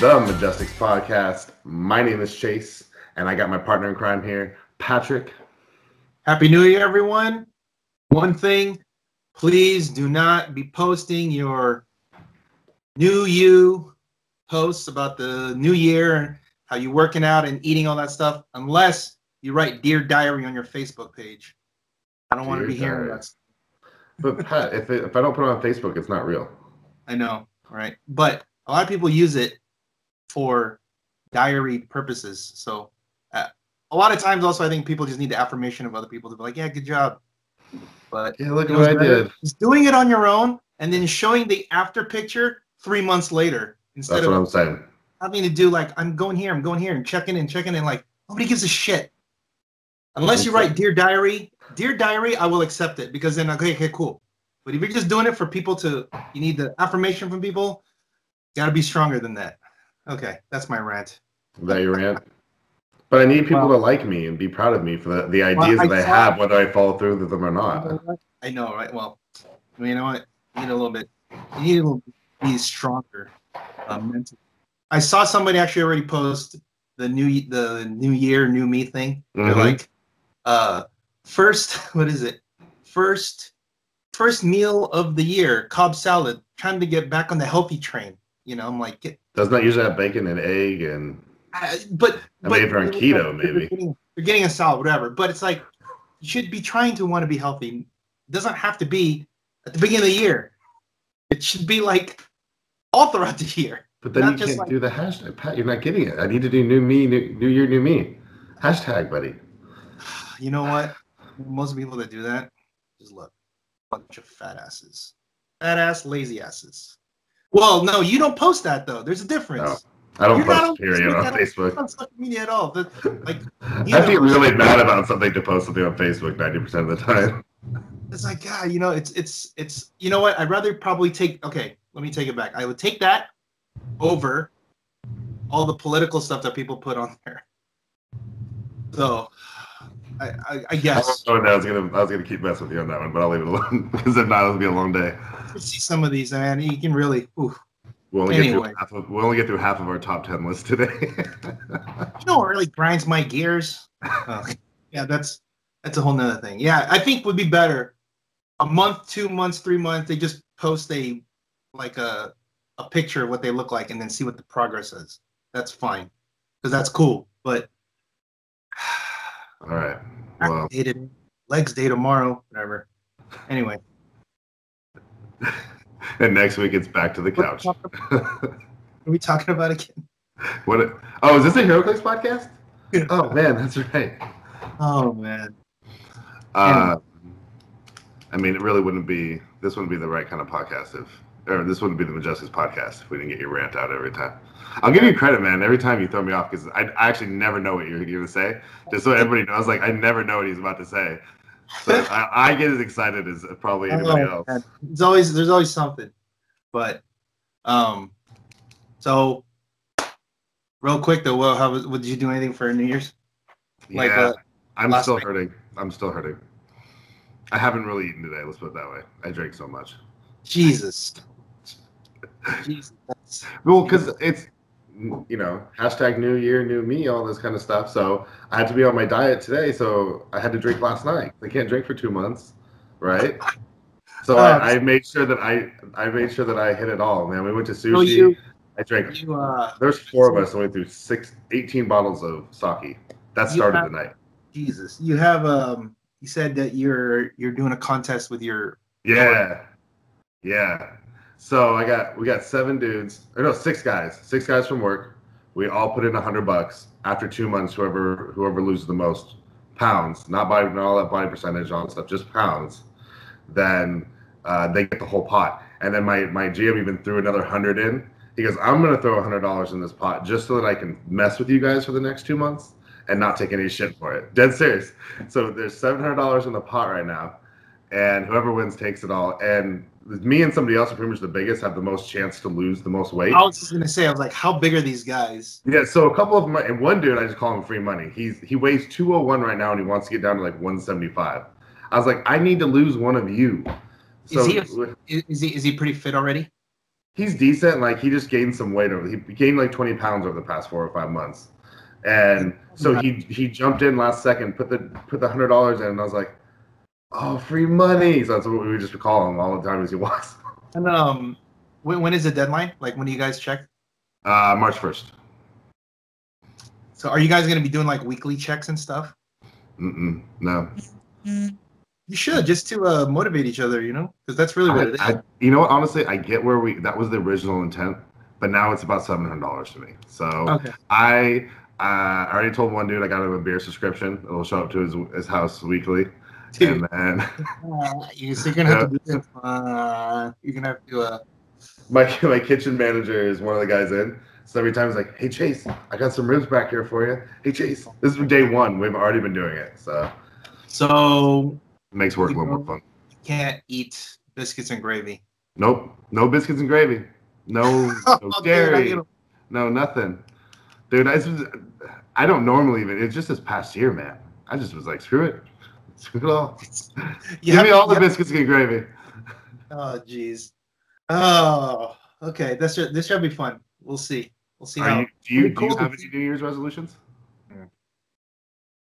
the Majestix podcast. My name is Chase, and I got my partner in crime here, Patrick. Happy New Year, everyone. One thing, please do not be posting your new you posts about the new year and how you're working out and eating all that stuff unless you write Dear Diary on your Facebook page. I don't want to be hearing that stuff. But Pat, if I don't put it on Facebook, it's not real. I know, right? But a lot of people use it for diary purposes. So a lot of times also I think people just need the affirmation of other people to be like, yeah, good job. But yeah, look at what I did. Just doing it on your own and then showing the after picture 3 months later instead That's what I'm saying. Having to do like, I'm going here and checking in, like nobody gives a shit. Unless you write Dear Diary, I will accept it because then okay, cool. But if you're just doing it for people you need the affirmation from people, got to be stronger than that. Okay, that's my rant. Is that your rant? But I need people to like me and be proud of me for the ideas that I have, whether I follow through with them or not. I know, right? Well, you know what? You need a little bit. You need a little bit be stronger mentally. I saw somebody actually already post the new year, new me thing. They're like, what is it? First meal of the year, Cobb salad. Trying to get back on the healthy train. You know, I'm like, doesn't that usually have bacon and egg and? But if you're on keto, maybe you're getting a salad, whatever. But it's like you should be trying to want to be healthy. It doesn't have to be at the beginning of the year. It should be like all throughout the year. But then you can't do the hashtag. Pat, you're not getting it. I need to do new me, new year, new me. Hashtag, buddy. You know what? Most people that do that just look bunch of fat asses. Fat ass, lazy asses. Well, no, you don't post that though. There's a difference. No, I don't post period on Facebook. On social media at all. Like, I feel really bad about something to post something on Facebook 90% of the time. It's like, God, you know, it's you know what? I'd rather probably let me take it back. I would take that over all the political stuff that people put on there. So I guess. I was gonna keep messing with you on that one, but I'll leave it alone because if not, it'll be a long day. See some of these, man. You can really. Oof. We'll only get through half of our top 10 list today. You know what really grinds my gears? Yeah, that's a whole nother thing. Yeah, I think would be better. A month, 2 months, 3 months, they just post a picture of what they look like and then see what the progress is. That's fine. Because that's cool. But all right. Well, legs day tomorrow, whatever. Anyway. And next week it's back to the couch. What are we talking about again? Is this a Heroclix podcast? Oh man, that's right. Oh man. I mean, this wouldn't be the right kind of podcast this wouldn't be the Majestix podcast if we didn't get your rant out every time. I'll give you credit, man. Every time you throw me off because I actually never know what you're going to say. Just so everybody knows, like I never know what he's about to say. So I get as excited as probably anybody else. Man. There's always something. But so real quick though, did you do anything for New Year's? I'm still hurting. I haven't really eaten today, let's put it that way. I drank so much. Jesus. Well, because it's hashtag new year, new me, all this kind of stuff. So I had to be on my diet today, so I had to drink last night. I can't drink for 2 months, right? So I made sure that I hit it all, man. We went to sushi. I drank. There's 4 of us, and we went through 18 bottles of sake. That started the night. Jesus, you have you said that you're doing a contest with your. Yeah. So we got 6 guys. 6 guys from work. We all put in $100. After 2 months, whoever loses the most pounds, not all that body percentage, all that stuff, just pounds, then they get the whole pot. And then my GM even threw another 100 in. He goes, I'm gonna throw $100 in this pot just so that I can mess with you guys for the next 2 months and not take any shit for it. Dead serious. So there's $700 in the pot right now, and whoever wins takes it all. And me and somebody else are pretty much the biggest, have the most chance to lose the most weight. I was just gonna say, I was like, how big are these guys? Yeah, so a couple of them, and one dude, I just call him free money. He weighs 201 right now, and he wants to get down to like 175. I was like, I need to lose one of you. So Is he pretty fit already? he's decent. Like he just gained some weight over. He gained like 20 pounds over the past 4 or 5 months, and so he jumped in last second, put the $100 in, and I was like, oh, free money. So that's what we just call him all the time as he walks. And when is the deadline? Like when do you guys check? March 1st. So are you guys gonna be doing like weekly checks and stuff? No. You should, just to motivate each other, you know, because that's really what it is. You know what? Honestly, I get where that was the original intent, but now it's about $700 to me. So Okay. I already told one dude I got him a beer subscription. It'll show up to his house weekly. Dude. And then you're gonna have to do this. You're gonna have to. My kitchen manager is one of the guys in. So every time he's like, "Hey Chase, I got some ribs back here for you." Hey Chase, this is day one. We've already been doing it, so it makes work a little more fun. You can't eat biscuits and gravy. Nope, no biscuits and gravy. No, no dairy. No nothing, dude. I don't normally even. It's just this past year, man. I just was like, screw it. Screw it all. Give me all the biscuits and gravy. Oh, jeez. Oh, okay. This should be fun. We'll see. We'll see how. Do you have any New Year's resolutions?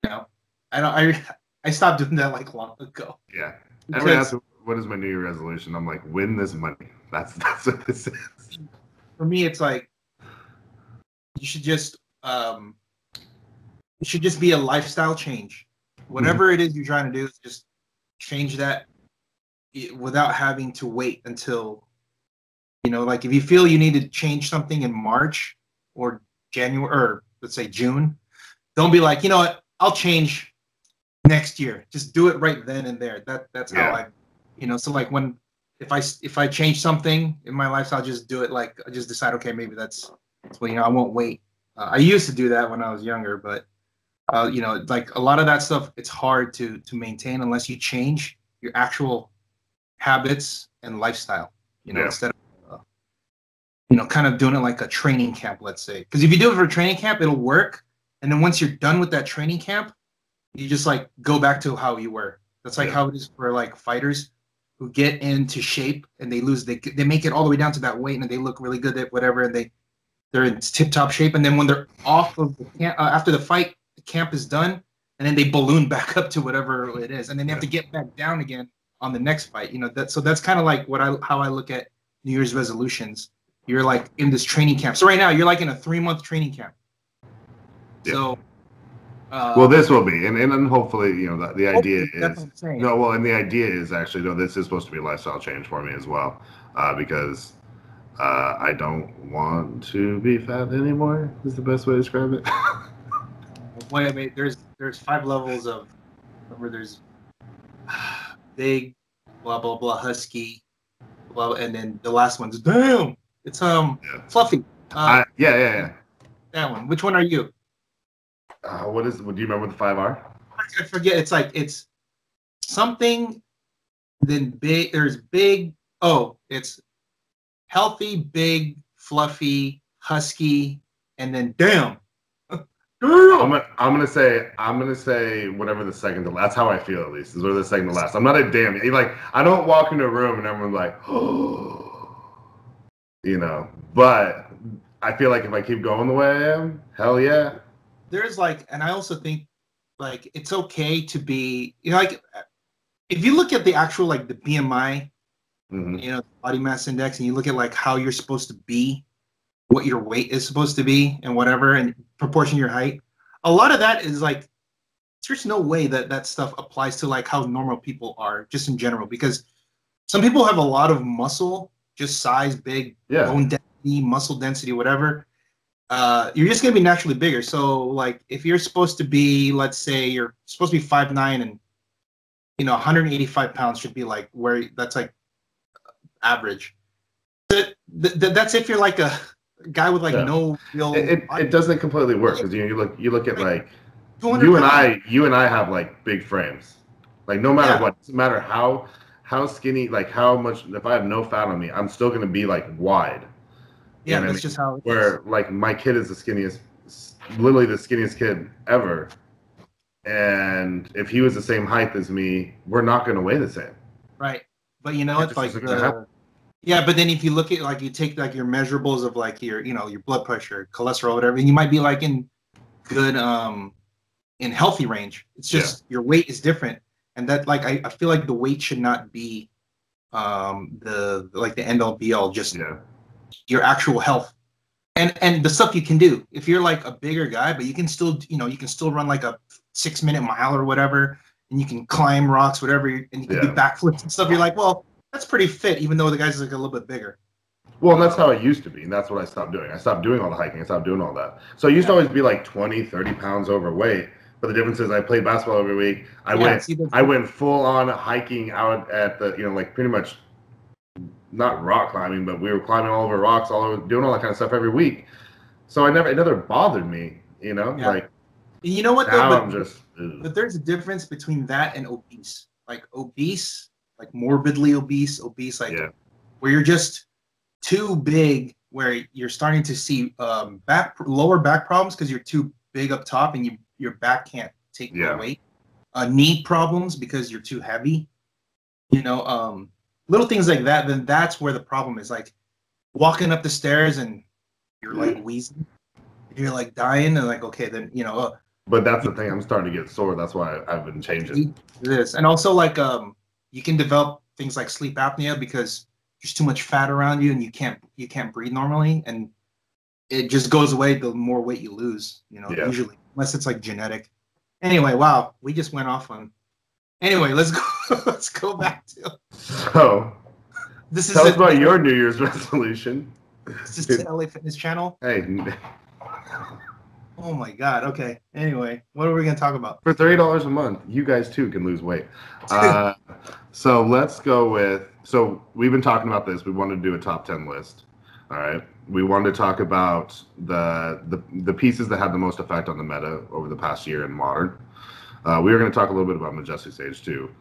No, I don't. I stopped doing that like long ago. Yeah. Everyone asks what is my New Year resolution. I'm like, win this money. That's what this is. For me, it's like you should just be a lifestyle change. Whatever it is you're trying to do, just change that without having to wait until, you know, like if you feel you need to change something in March or January, or let's say June, don't be like, you know what, I'll change next year. Just do it right then and there. That's how I, you know, so like if I change something in my life, I'll just do it. Like I just decide, okay, maybe that's well, you know, I won't wait. I used to do that when I was younger, but you know, like a lot of that stuff, it's hard to maintain unless you change your actual habits and lifestyle. You know, instead of you know, kind of doing it like a training camp, let's say. Because if you do it for a training camp, it'll work, and then once you're done with that training camp, you just like go back to how you were. That's like how it is for like fighters who get into shape and they lose. They make it all the way down to that weight and they look really good at whatever, and they're in tip top shape. And then when they're off of the camp after the fight, the camp is done, and then they balloon back up to whatever it is, and then they have to get back down again on the next fight. You know, that's kind of like how I look at New Year's resolutions. You're like in this training camp. So right now you're like in a 3-month training camp. Yeah. So. Well, this will be, and then hopefully, you know, the idea is no. Well, and the idea is actually no. This is supposed to be a lifestyle change for me as well, because I don't want to be fat anymore. Is the best way to describe it. Wait, there's 5 levels of. Remember, there's big, blah blah blah, husky, blah, and then the last one's damn. It's fluffy. Yeah. That one. Which one are you? What do you remember what the 5 are? I forget. It's something. Then big. There's big. Oh, it's healthy, big, fluffy, husky, and then damn. I'm gonna say whatever the second to last. That's how I feel, at least. Is what the second to last. I'm not a damn. Like I don't walk into a room and everyone's like, oh, you know. But I feel like if I keep going the way I am, hell yeah. There's like, and I also think like it's okay to be, you know, like if you look at the actual like the BMI, you know, body mass index, and you look at like how you're supposed to be, what your weight is supposed to be, and whatever, and proportion to your height, a lot of that is like, there's no way that stuff applies to like how normal people are just in general, because some people have a lot of muscle, just size, big, bone density, muscle density, whatever. You're just gonna be naturally bigger. So like if you're supposed to be, let's say you're supposed to be 5'9", and you know 185 pounds should be like where that's like average. That's if you're like a guy with like no real. It doesn't completely work because you look at like you and I have like big frames. Like no matter what, no matter how skinny, like how much, if I have no fat on me, I'm still gonna be like wide. Yeah, that's just how it is. Like my kid is literally the skinniest kid ever. And if he was the same height as me, we're not going to weigh the same. Right. But you know, it's like Yeah, but then if you look at like you take like your measurables of like your your blood pressure, cholesterol, whatever, and you might be like in good in healthy range. It's just your weight is different, and that like I feel like the weight should not be the end all be all. Just your actual health and the stuff you can do. If you're like a bigger guy, but you can still you can still run like a 6-minute mile or whatever, and you can climb rocks, whatever, and you can do backflips and stuff. You're like, well, that's pretty fit, even though the guy's like a little bit bigger. Well, and that's how it used to be, and that's what I stopped doing. I stopped doing all the hiking. I stopped doing all that. So I used to always be like 20, 30 pounds overweight. But the difference is I played basketball every week. I went full on hiking out at the like pretty much not rock climbing, but we were climbing all over rocks, all over doing all that kind of stuff every week. So it never bothered me, like. You know what now though? I'm just. But there's a difference between that and obese. Like obese, like morbidly obese, like where you're just too big, where you're starting to see lower back problems because you're too big up top and your back can't take the weight. Knee problems because you're too heavy. Little things like that. Then that's where the problem is. Like walking up the stairs and you're like wheezing, you're like dying, and like okay, then But that's the thing. I'm starting to get sore. That's why I've been changing this, and also like you can develop things like sleep apnea because there's too much fat around you and you can't breathe normally, and it just goes away the more weight you lose. Usually, unless it's like genetic. Anyway, wow, we just went off on. Anyway, let's go. Let's go back to. So, tell us about your New Year's resolution. Is this the LA Fitness Channel? Hey. Oh my God. Okay. Anyway, what are we gonna talk about? For $30 a month, you guys too can lose weight. So let's go with. So we've been talking about this. We wanted to do a top 10 list. All right. We wanted to talk about the pieces that had the most effect on the meta over the past year in Modern. We were going to talk a little bit about Majestix Age too.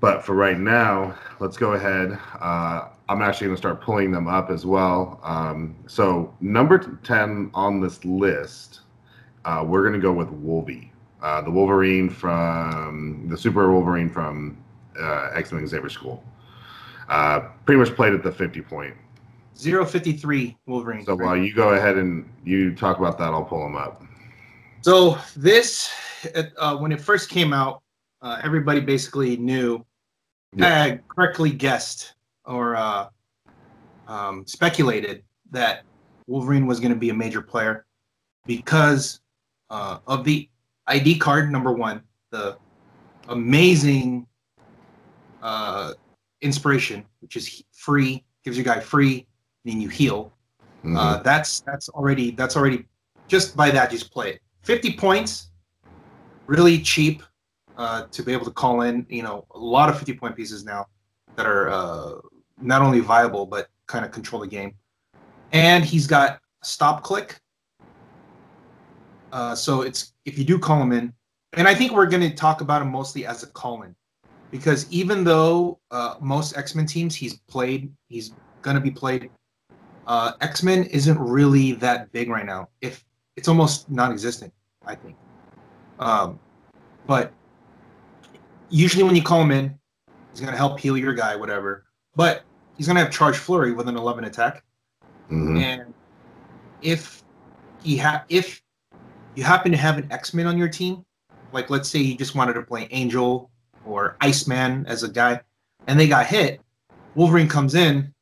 But for right now, let's go ahead. I'm actually going to start pulling them up as well. So number 10 on this list, we're going to go with Wolvie, the Wolverine from the Super Wolverine from X-Men Xavier School. Pretty much played at the 50 point. 053 Wolverine. So while you go ahead and you talk about that, I'll pull them up. So this, when it first came out, everybody basically knew, had correctly guessed or speculated that Wolverine was going to be a major player because of the ID card, number one, the amazing inspiration, which is free, gives you guy free, and you heal. Mm-hmm. That's already just by that, just play it. 50 points, really cheap. To be able to call in, a lot of 50-point pieces now that are not only viable but kind of control the game. And he's got stop click. So it's if you do call him in, and I think we're going to talk about him mostly as a call in, because even though most X-Men teams he's going to be played, X-Men isn't really that big right now. If it's almost non-existent, I think. But usually when you call him in, he's going to help heal your guy, whatever. But he's going to have Charge Flurry with an 11 attack. Mm-hmm. And if you happen to have an X-Men on your team, like let's say you just wanted to play Angel or Iceman as a guy, and they got hit, Wolverine comes in,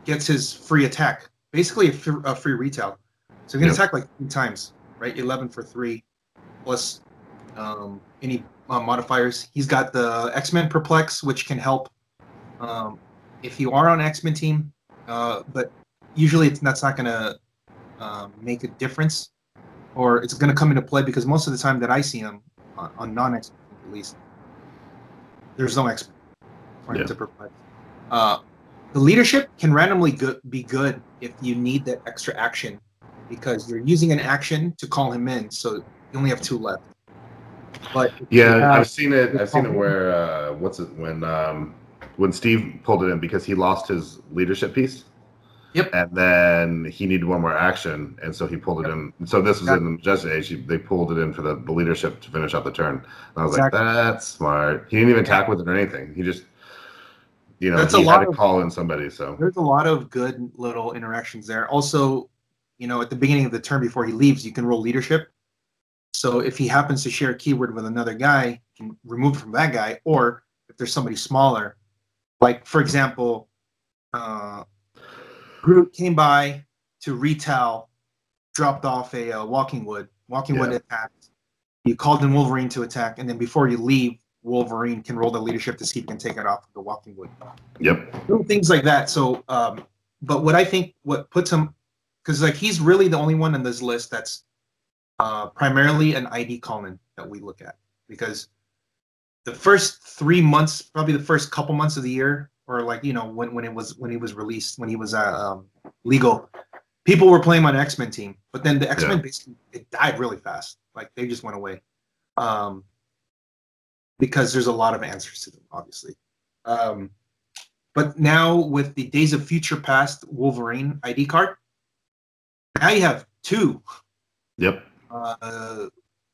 gets his free attack, basically a free retail. So he can attack like 3 times, right? 11 for 3, plus any modifiers. He's got the X-Men Perplex, which can help if you are on an X-Men team, but usually that's not going to make a difference, or it's going to come into play because most of the time that I see him on non-X-Men, at least, there's no X-Men for him to perplex. The leadership can randomly be good if you need that extra action because you're using an action to call him in, so you only have 2 left. But I've seen it where when Steve pulled it in because he lost his leadership piece. Yep. And then he needed one more action, and so he pulled it in. So this was in the Majestic Age. They pulled it in for the leadership to finish out the turn. And I was like, that's smart. He didn't even attack with it or anything. He just you know, That's a he had lot to of call in somebody. So there's a lot of good little interactions there. Also, you know, at the beginning of the turn before he leaves, you can roll leadership. So if he happens to share a keyword with another guy, you can remove it from that guy. Or if there's somebody smaller, like for example, Groot came by to retail, dropped off a walking wood. Walking wood attacked. You called in Wolverine to attack, and then before you leave, Wolverine can roll the leadership to see if he can take it off of the walking wood. Yep. Little things like that. So, but what I think what puts him, because like he's really the only one in this list that's primarily an ID call-in that we look at, because the first 3 months, probably the first couple months of the year, or like you know when he was released, when he was legal, people were playing on X-Men team, but then the X-Men basically it died really fast. Like they just went away, because there's a lot of answers to them, obviously. But now with the Days of Future Past Wolverine ID card, now you have two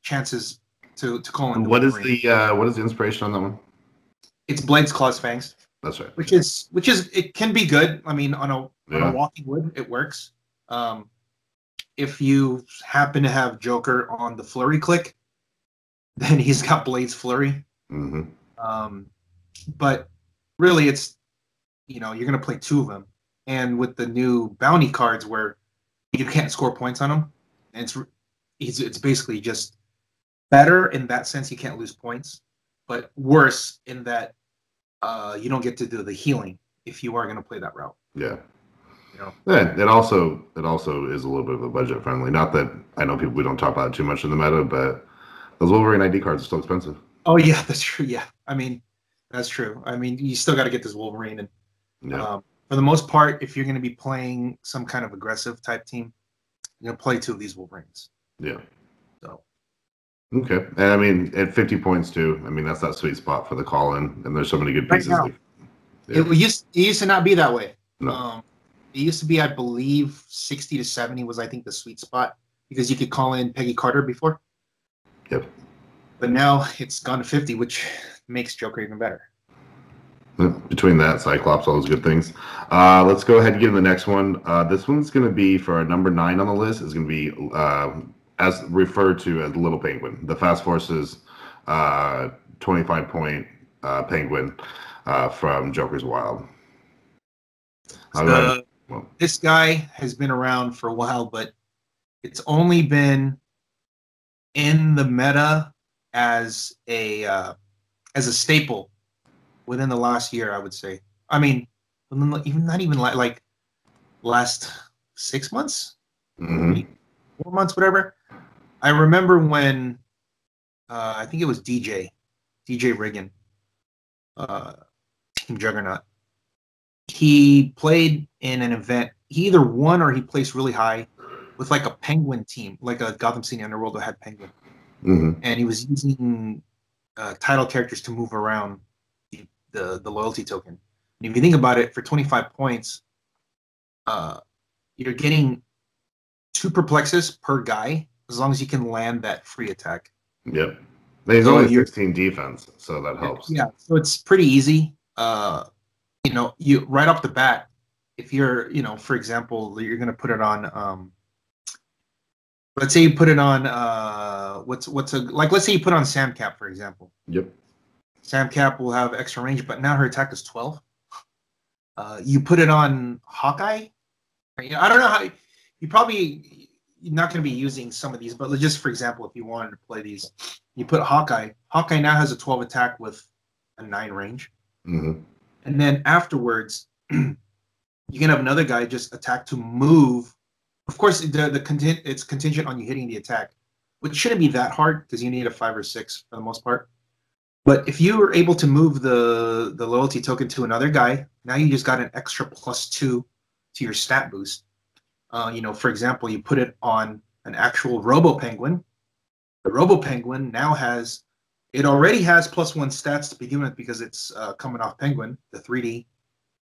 chances to call in. What is the inspiration on that one? It's Blades, Claws, Fangs. That's right. Which is it can be good. I mean, on a walking wood, it works. If you happen to have Joker on the Flurry click, then he's got Blades Flurry. But really, it's you're going to play two of them, and with the new bounty cards where you can't score points on them, and it's basically just better in that sense. You can't lose points, but worse in that you don't get to do the healing if you are going to play that route. Yeah. Yeah, it also is a little bit of a budget friendly. Not that I know we don't talk about it too much in the meta, but those Wolverine ID cards are still expensive. Oh yeah, that's true. Yeah, I mean that's true. I mean you still got to get this Wolverine, and for the most part, if you're going to be playing some kind of aggressive type team, you're going to play two of these Wolverines. Yeah. So. Okay, and I mean at 50 points too. I mean that's that sweet spot for the call-in, and there's so many good pieces. Right now, it used to not be that way. No. It used to be, I believe, 60 to 70 was, I think, the sweet spot because you could call in Peggy Carter before. Yep. But now it's gone to 50, which makes Joker even better. Between that, Cyclops, all those good things. Let's go ahead and get to the next one. This one's going to be for our number 9 on the list. Is going to be as referred to as Little Penguin, the Fast Forces 25-point Penguin from Joker's Wild. This guy has been around for a while, but it's only been in the meta as a staple within the last year, I would say. I mean, not even like last 6 months, 4 months, whatever. I remember when I think it was DJ Riggin, Team Juggernaut. He played in an event. He either won or he placed really high with like a Penguin team, like a Gotham City Underworld that had Penguin. And he was using title characters to move around the loyalty token. And if you think about it, for 25 points, you're getting 2 perplexes per guy as long as you can land that free attack. Yep. He's only 16 defense, so that helps. Yeah, so it's pretty easy. You right off the bat, if you're, for example, you're going to put it on, let's say you put it on, let's say you put on Sam Cap, for example. Yep. Sam Cap will have extra range, but now her attack is 12. You put it on Hawkeye. I don't know how, you're not going to be using some of these, but just for example, if you wanted to play these, you put Hawkeye. Hawkeye now has a 12 attack with a 9 range. And then afterwards, you can have another guy just attack to move. Of course, it's contingent on you hitting the attack, which shouldn't be that hard because you need a 5 or 6 for the most part. But if you were able to move the loyalty token to another guy, now you just got an extra +2 to your stat boost. For example, you put it on an actual Robo Penguin. The Robo Penguin now already has +1 stats to begin with because it's coming off Penguin, the 3D.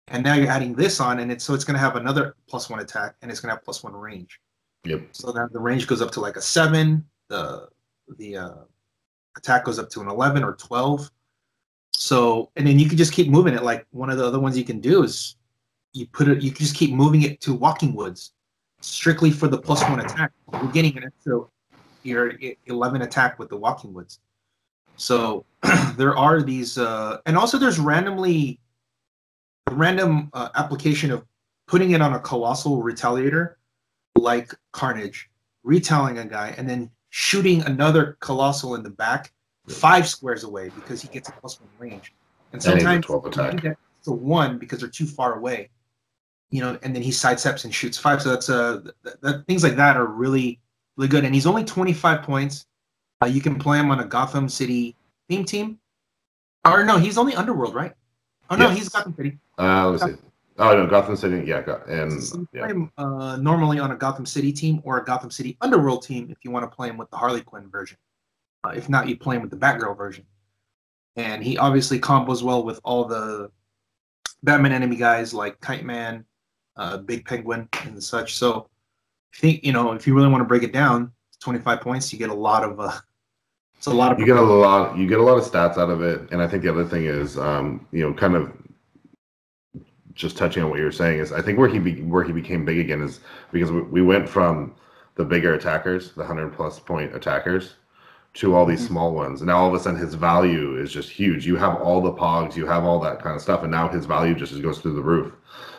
And now you're adding this on, and it's going to have another +1 attack, and it's going to have +1 range. Yep. So that the range goes up to like a 7. The attack goes up to an 11 or 12. So, and then you can just keep moving it. Like one of the other ones you can do is you can just keep moving it to Walking Woods, strictly for the +1 attack. You're getting an extra your 11 attack with the Walking Woods. So there are these, and also there's random application of putting it on a Colossal Retaliator, like Carnage, retelling a guy, and then shooting another Colossal in the back 5 squares away because he gets a +1 range. And sometimes you do that to 1 because they're too far away, and then he sidesteps and shoots 5. So that's things like that are really, really good. And he's only 25 points. You can play him on a Gotham City theme team. Or no, he's only Underworld, right? Oh no, he's Gotham City. Let's see. Oh no, Gotham City. Yeah, play him normally on a Gotham City team or a Gotham City Underworld team if you want to play him with the Harley Quinn version. If not, you play him with the Batgirl version. And he obviously combos well with all the Batman enemy guys like Kite Man, Big Penguin, and such. So I think if you really want to break it down, 25 points, you get a lot of. It's a lot of. You get a lot of stats out of it, and I think the other thing is, kind of just touching on what you were saying is, I think where he became big again is because we went from the bigger attackers, the 100+ point attackers, to all these small ones, and now all of a sudden his value is just huge. You have all the pogs, you have all that kind of stuff, and now his value just goes through the roof.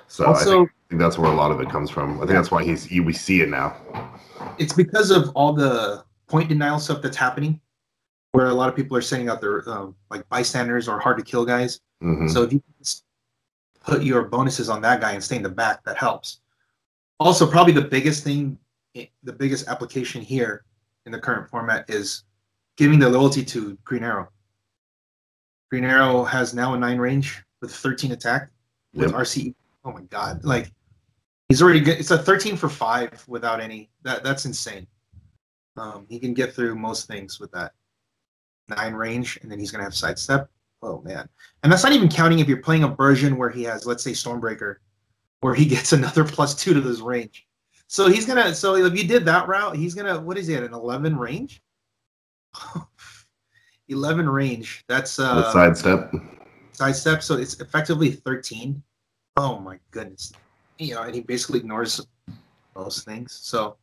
So also, I think that's where a lot of it comes from. I think that's why we see it now. It's because of all the point denial stuff that's happening, where a lot of people are sending out their like bystanders or hard to kill guys. Mm-hmm. So if you put your bonuses on that guy and stay in the back, that helps. Also, probably the biggest application here in the current format is giving the loyalty to Green Arrow. Green Arrow has now a 9 range with 13 attack with RCE. Oh my god! Like he's already good. It's a 13 for 5 without any. That's insane. He can get through most things with that 9 range, and then he's gonna have sidestep. Oh man! And that's not even counting if you're playing a version where he has, let's say, Stormbreaker, where he gets another +2 to this range. So he's gonna. So if you did that route, he's gonna. What is he at? An 11 range? 11 range. That's with sidestep. Sidestep. So it's effectively 13. Oh my goodness. And he basically ignores those things. So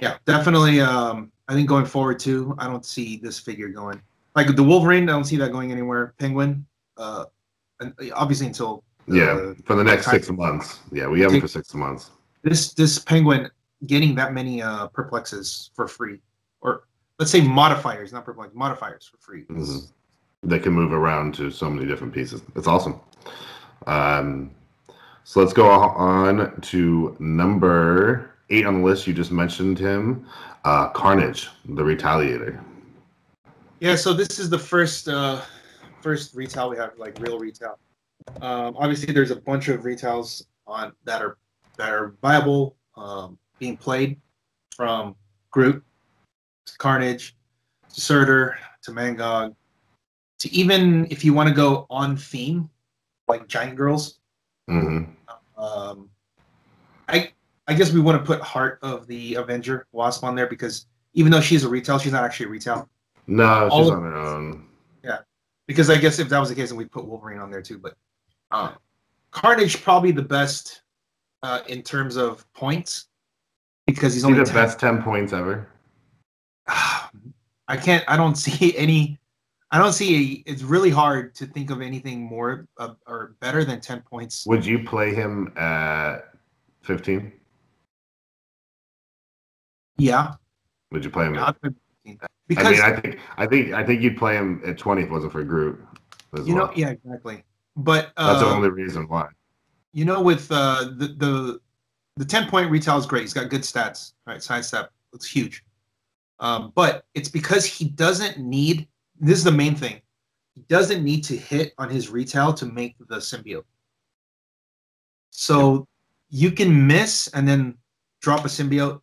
yeah, definitely. I think going forward too, I don't see this figure going. Like the Wolverine, I don't see that going anywhere. Penguin, and obviously until for the next 6 months. Yeah, we have him for 6 months. This Penguin getting that many perplexes for free, or let's say modifiers, not perplex, modifiers for free. Mm-hmm. They can move around to so many different pieces. It's awesome. So let's go on to number 8 on the list. You just mentioned him, Carnage, the Retaliator. Yeah, so this is the first retail we have, like real retail. Obviously, there's a bunch of retails on that are viable, being played, from Groot to Carnage to Surtur to Mangog to even if you want to go on theme, like Giant Girls. Mm-hmm. I guess we want to put Heart of the Avenger Wasp on there because even though she's a retail, she's not actually a retail. No, she's on her own. Yeah, because I guess if that was the case, then we'd put Wolverine on there too. But Carnage probably the best in terms of points because he's only the best 10 points ever. I don't see any. It's really hard to think of anything more or better than 10 points. Would you play him at 15? Yeah. Would you play him at 15? Because I think you'd play him at 20 if it wasn't for Groot. Yeah, exactly. But that's the only reason why. With the 10-point retail is great. He's got good stats, right? Sidestep, it's huge. But it's because he doesn't need. This is the main thing. He doesn't need to hit on his retail to make the symbiote. So you can miss and then drop a symbiote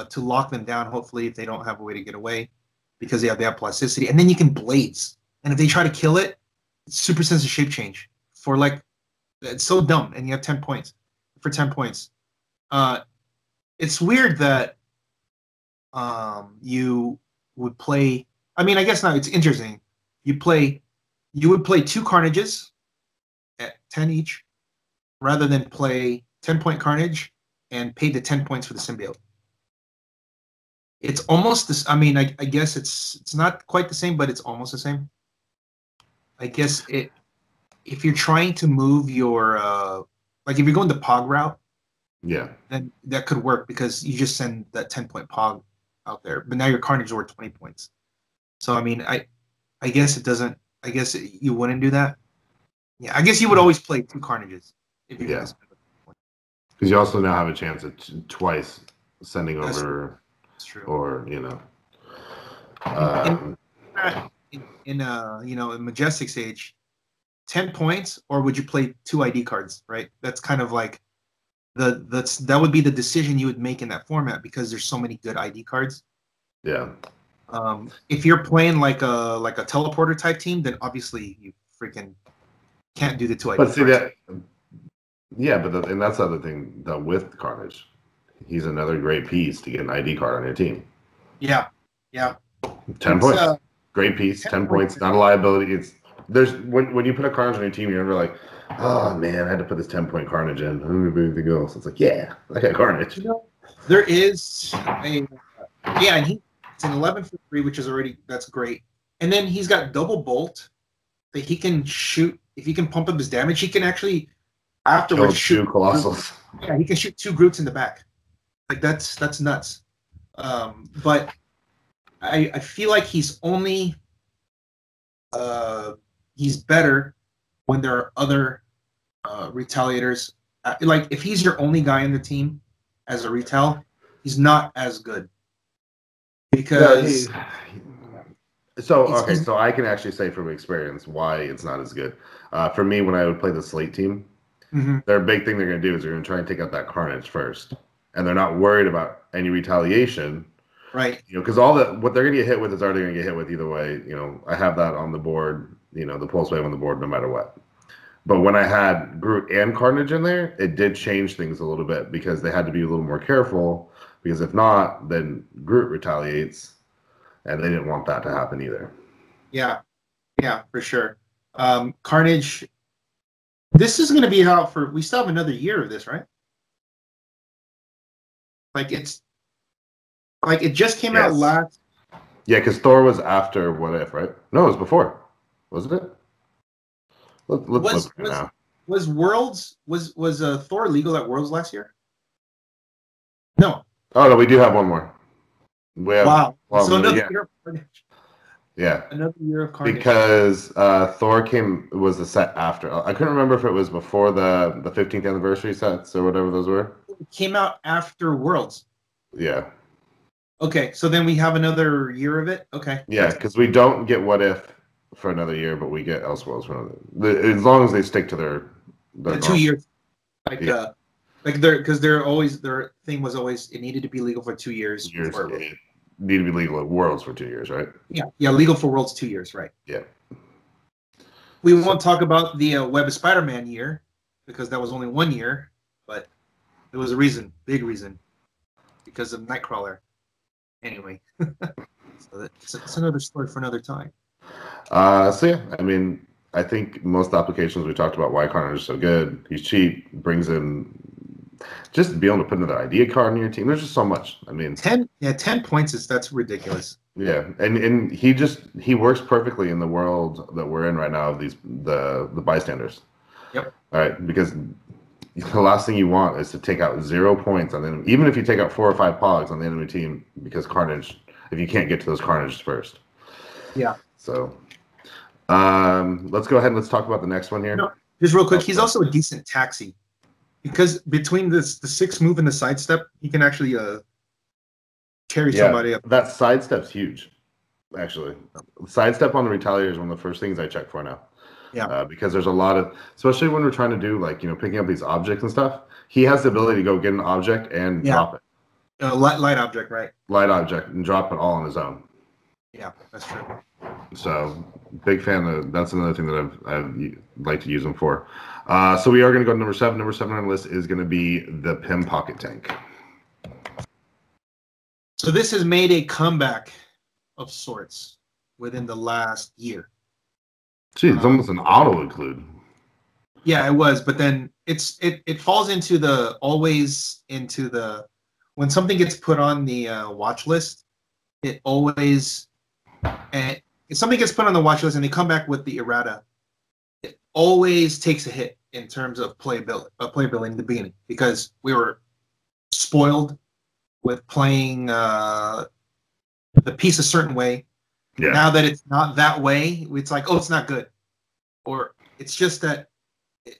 to lock them down, hopefully, if they don't have a way to get away, because they have plasticity. And then you can blaze. And if they try to kill it, it's super sensitive shape change. It's so dumb. And you have 10 points. For 10 points. It's weird that you would play. I mean, I guess not. It's interesting. You you would play 2 Carnages at 10 each, rather than play 10-point Carnage and pay the 10 points for the symbiote. It's almost this. I mean, I guess it's not quite the same, but it's almost the same. I guess if you're trying to move your like if you're going the Pog route, Yeah. then that could work because you just send that 10-point Pog out there. But now your Carnage is worth 20 points. So I mean, I guess it doesn't. I guess you wouldn't do that. Yeah, I guess you would always play 2 Carnages if you're going to spend it. Because you also now have a chance at twice sending That's over, true. or you know, in Majestix age, 10 points, or would you play 2 ID cards? Right. That's kind of like that would be the decision you would make in that format because there's so many good ID cards. Yeah. If you're playing like a teleporter type team, then obviously you freaking can't do the 2 ID But cards. see that, yeah, but and that's the other thing that with Carnage, he's another great piece to get an ID card on your team. Yeah. 10 points, great piece. 10 points, not a liability. There's when you put a Carnage on your team, you're never like, oh man, I had to put this 10-point Carnage in. I don't do anything else. It's like, yeah, I got Carnage. There is and it's an 11 for 3, which is that's great. And then he's got double bolt that he can shoot. If he can pump up his damage, he can actually afterwards shoot 2 Colossals. Yeah, he can shoot 2 Groots in the back. Like that's nuts. But I feel like he's only he's better when there are other retaliators. Like if he's your only guy in the team as a retail, he's not as good because. So I can actually say from experience why it's not as good. For me, when I would play the Slate team, their big thing they're going to do is they're going to try and take out that Carnage first, and they're not worried about any retaliation, right? You know, because what they're going to get hit with is already going to get hit with either way. You know, I have that on the board. You know, the pulse wave on the board, no matter what. But when I had Groot and Carnage in there, it did change things a little bit because they had to be a little more careful. Because if not, then Groot retaliates. And they didn't want that to happen either. Yeah, for sure. Carnage, this is going to be out for, we still have another year of this, right? Like it just came out last. Yeah, because Thor was after What If, right? No, it was before. Wasn't it? Let's look now. Was Worlds, was Thor legal at Worlds last year? No. Oh, no, we do have one more. Wow. So another year of Carnage. Yeah. Another year of Carnage. Because Thor was the set after. I couldn't remember if it was before the 15th anniversary sets or whatever those were. It came out after Worlds. Yeah. Okay, so then we have another year of it? Okay. Yeah, because we don't get What If for another year, but we get Elseworlds for another. As long as they stick to their the 2 years. Because their thing was always it needed to be legal for 2 years. It need to be legal at Worlds for 2 years, right? Yeah, legal for Worlds 2 years, right? Yeah. We won't talk about the Web of Spider-Man year because that was only 1 year, but there was a reason, big reason, because of Nightcrawler. Anyway, so that's another story for another time. So yeah, I mean, I think most applications we talked about why Carnage is so good. He's cheap, brings in. Just be able to put another idea card in your team. There's just so much. I mean, 10 points that's ridiculous. Yeah, and he works perfectly in the world that we're in right now of the bystanders. Yep. All right, because the last thing you want is to take out 0 points on the enemy, even if you take out 4 or 5 pogs on the enemy team, because Carnage, if you can't get to those Carnages first. Yeah. So, let's go ahead and let's talk about the next one here. No, just real quick, he's also a decent taxi. Because between the 6 move and the sidestep, he can actually carry somebody up. That sidestep's huge, actually. Sidestep on the Retaliator is one of the first things I check for now. Yeah. Because there's a lot of, especially when we're trying to do picking up these objects and stuff, he has the ability to go get an object and drop it. Light object, right? Light object and drop it all on his own. Yeah, that's true. So, big fan of, that's another thing that I've like to use them for. So we are going to go to number 7. Number 7 on the list is going to be the Pym Pocket Tank. So this has made a comeback of sorts within the last year. Gee, it's almost an auto include. Yeah, it was, but then it falls into the when something gets put on the watch list, it always and if something gets put on the watch list and they come back with the errata, it always takes a hit in terms of playability in the beginning because we were spoiled with playing the piece a certain way. Yeah. Now that it's not that way, it's like, oh, it's not good, or it's just that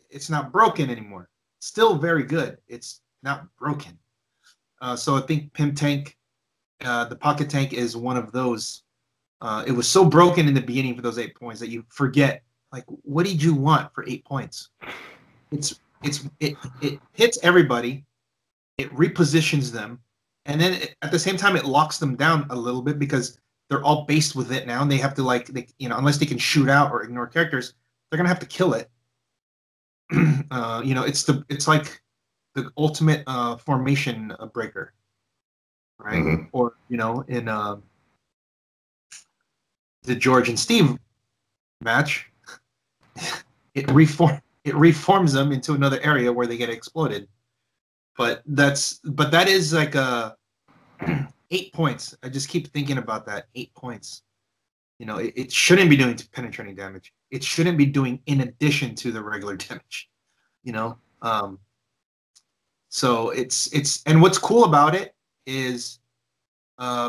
it's not broken anymore. Still very good. It's not broken. So I think Pimp Tank, the Pocket Tank, is one of those. It was so broken in the beginning for those 8 points that you forget, like, what did you want for 8 points? It hits everybody, it repositions them, and then at the same time it locks them down a little bit because they're all based with it now, and they have to unless they can shoot out or ignore characters, they're gonna have to kill it. It's like the ultimate formation breaker, right? Mm-hmm. Or in the George and Steve match, it reforms them into another area where they get exploded. But that is like 8 points. I just keep thinking about that. 8 points. It shouldn't be doing penetrating damage. It shouldn't be doing in addition to the regular damage. So it's and what's cool about it is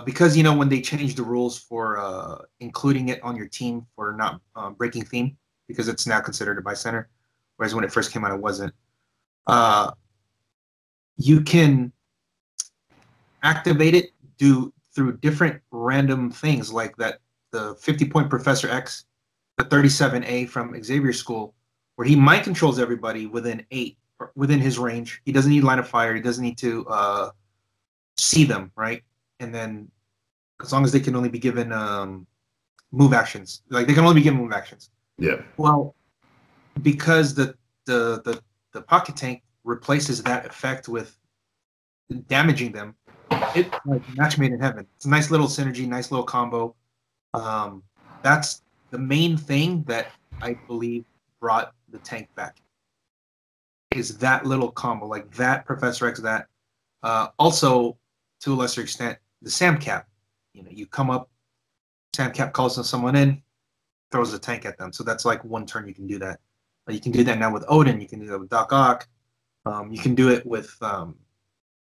because when they changed the rules for including it on your team for not breaking theme, because it's now considered a buy center, whereas when it first came out it wasn't. You can activate it through different random things like that. The 50-point Professor X, the 37A from Xavier School, where he mind controls everybody within 8 or within his range. He doesn't need line of fire. He doesn't need to see them, right? And then as long as they can only be given move actions, like they can only be given move actions. Yeah. Well, because the Pocket Tank replaces that effect with damaging them, it's like a match made in heaven. It's a nice little synergy, nice little combo. That's the main thing that I believe brought the tank back, is that little combo, like that Professor X, that also to a lesser extent the Sam Cap. You come up, Sam Cap calls someone in, throws a tank at them. So that's like one turn you can do that. You can do that now with Odin. You can do that with Doc Ock. You can do it with the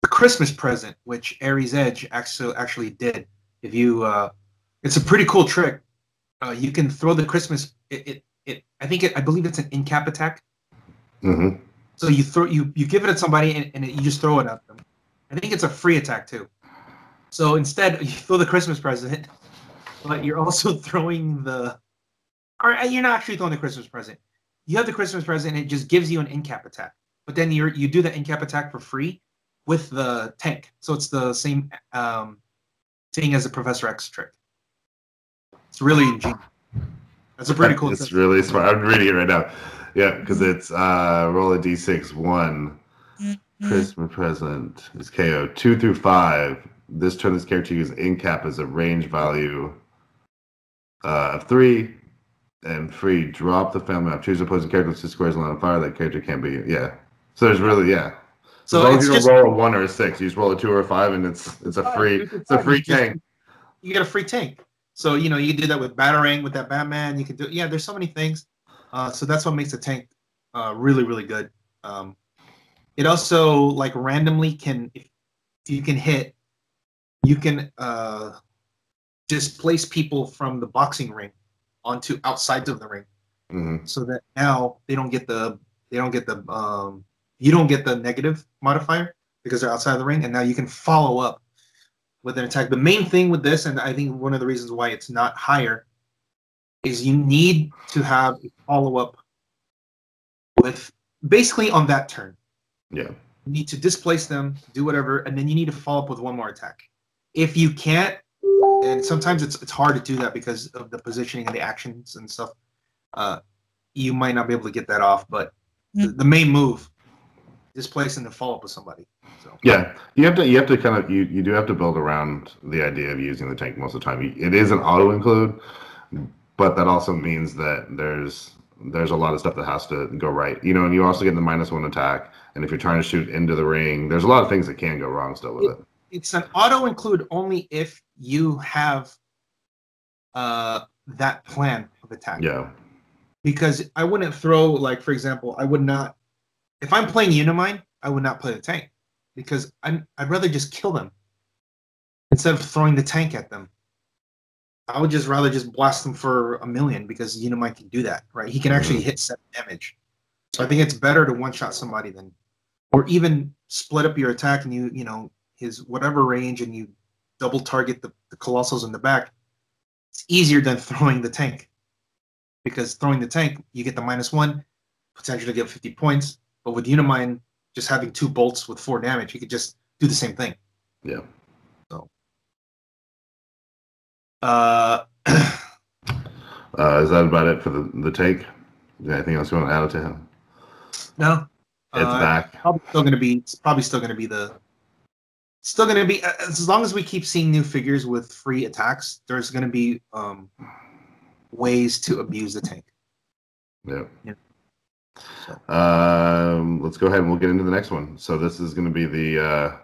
Christmas Present, which Ares Edge actually did. If you, it's a pretty cool trick. You can throw the Christmas. I believe it's an in-cap attack. Mm-hmm. So you give it at somebody and you just throw it at them. I think it's a free attack too. So instead you throw the Christmas Present, but you're also throwing or you're not actually throwing the Christmas Present. You have the Christmas Present and it just gives you an in-cap attack. But then you do the in-cap attack for free with the tank. So it's the same thing as the Professor X trick. It's really ingenious. That's a pretty cool trick. It's really smart. I'm reading it right now. Yeah, because it's roll a d6, 1. Christmas Present is KO. 2 through 5. This turn, this character uses in-cap as a range value of 3. And free, drop the family map. Choose opposing character with 6 squares on fire. That character can't be. Yeah. So there's really, yeah. So as long as you don't roll a 1 or a 6, you just roll a 2 or a 5, and it's a free tank. You get a free tank. So you can do that with Batarang, with that Batman. You can do there's so many things. So that's what makes the tank really, really good. It also like randomly can, if you can hit, you can displace people from the boxing ring onto outsides of the ring, so that now you don't get the negative modifier because they're outside of the ring, and now you can follow up with an attack. The main thing with this, and I think one of the reasons why it's not higher, is you need to have a follow up with basically on that turn. Yeah. You need to displace them, do whatever, and then you need to follow up with one more attack. If you can't, and sometimes it's hard to do that because of the positioning and the actions and stuff, you might not be able to get that off. But the main move, displace and then follow up with somebody. So. Yeah, you have to kind of you do have to build around the idea of using the tank most of the time. It is an auto include, but that also means that there's a lot of stuff that has to go right. And you also get the -1 attack. And if you're trying to shoot into the ring, there's a lot of things that can go wrong still with it. It's an auto include only if you have that plan of attack. Yeah. Because I wouldn't throw, like, for example, I would not, if I'm playing Unimine, I would not play the tank because I'd rather just kill them instead of throwing the tank at them. I would just rather just blast them for 1,000,000 because Unimine can do that, right? He can actually hit 7 damage. So I think it's better to one-shot somebody than, or even split up your attack and you know, his whatever range and you double target the Colossals in the back. It's easier than throwing the tank. Because throwing the tank, you get the -1, potentially get 50 points. But with Unimine, just having 2 bolts with 4 damage, you could just do the same thing. Yeah. So. Is that about it for the take? Is there anything else you want to add to him? No. It's back. It's probably still gonna be as long as we keep seeing new figures with free attacks, there's gonna be ways to abuse the tank. Yeah. So. Let's go ahead and we'll get into the next one. So this is going to be the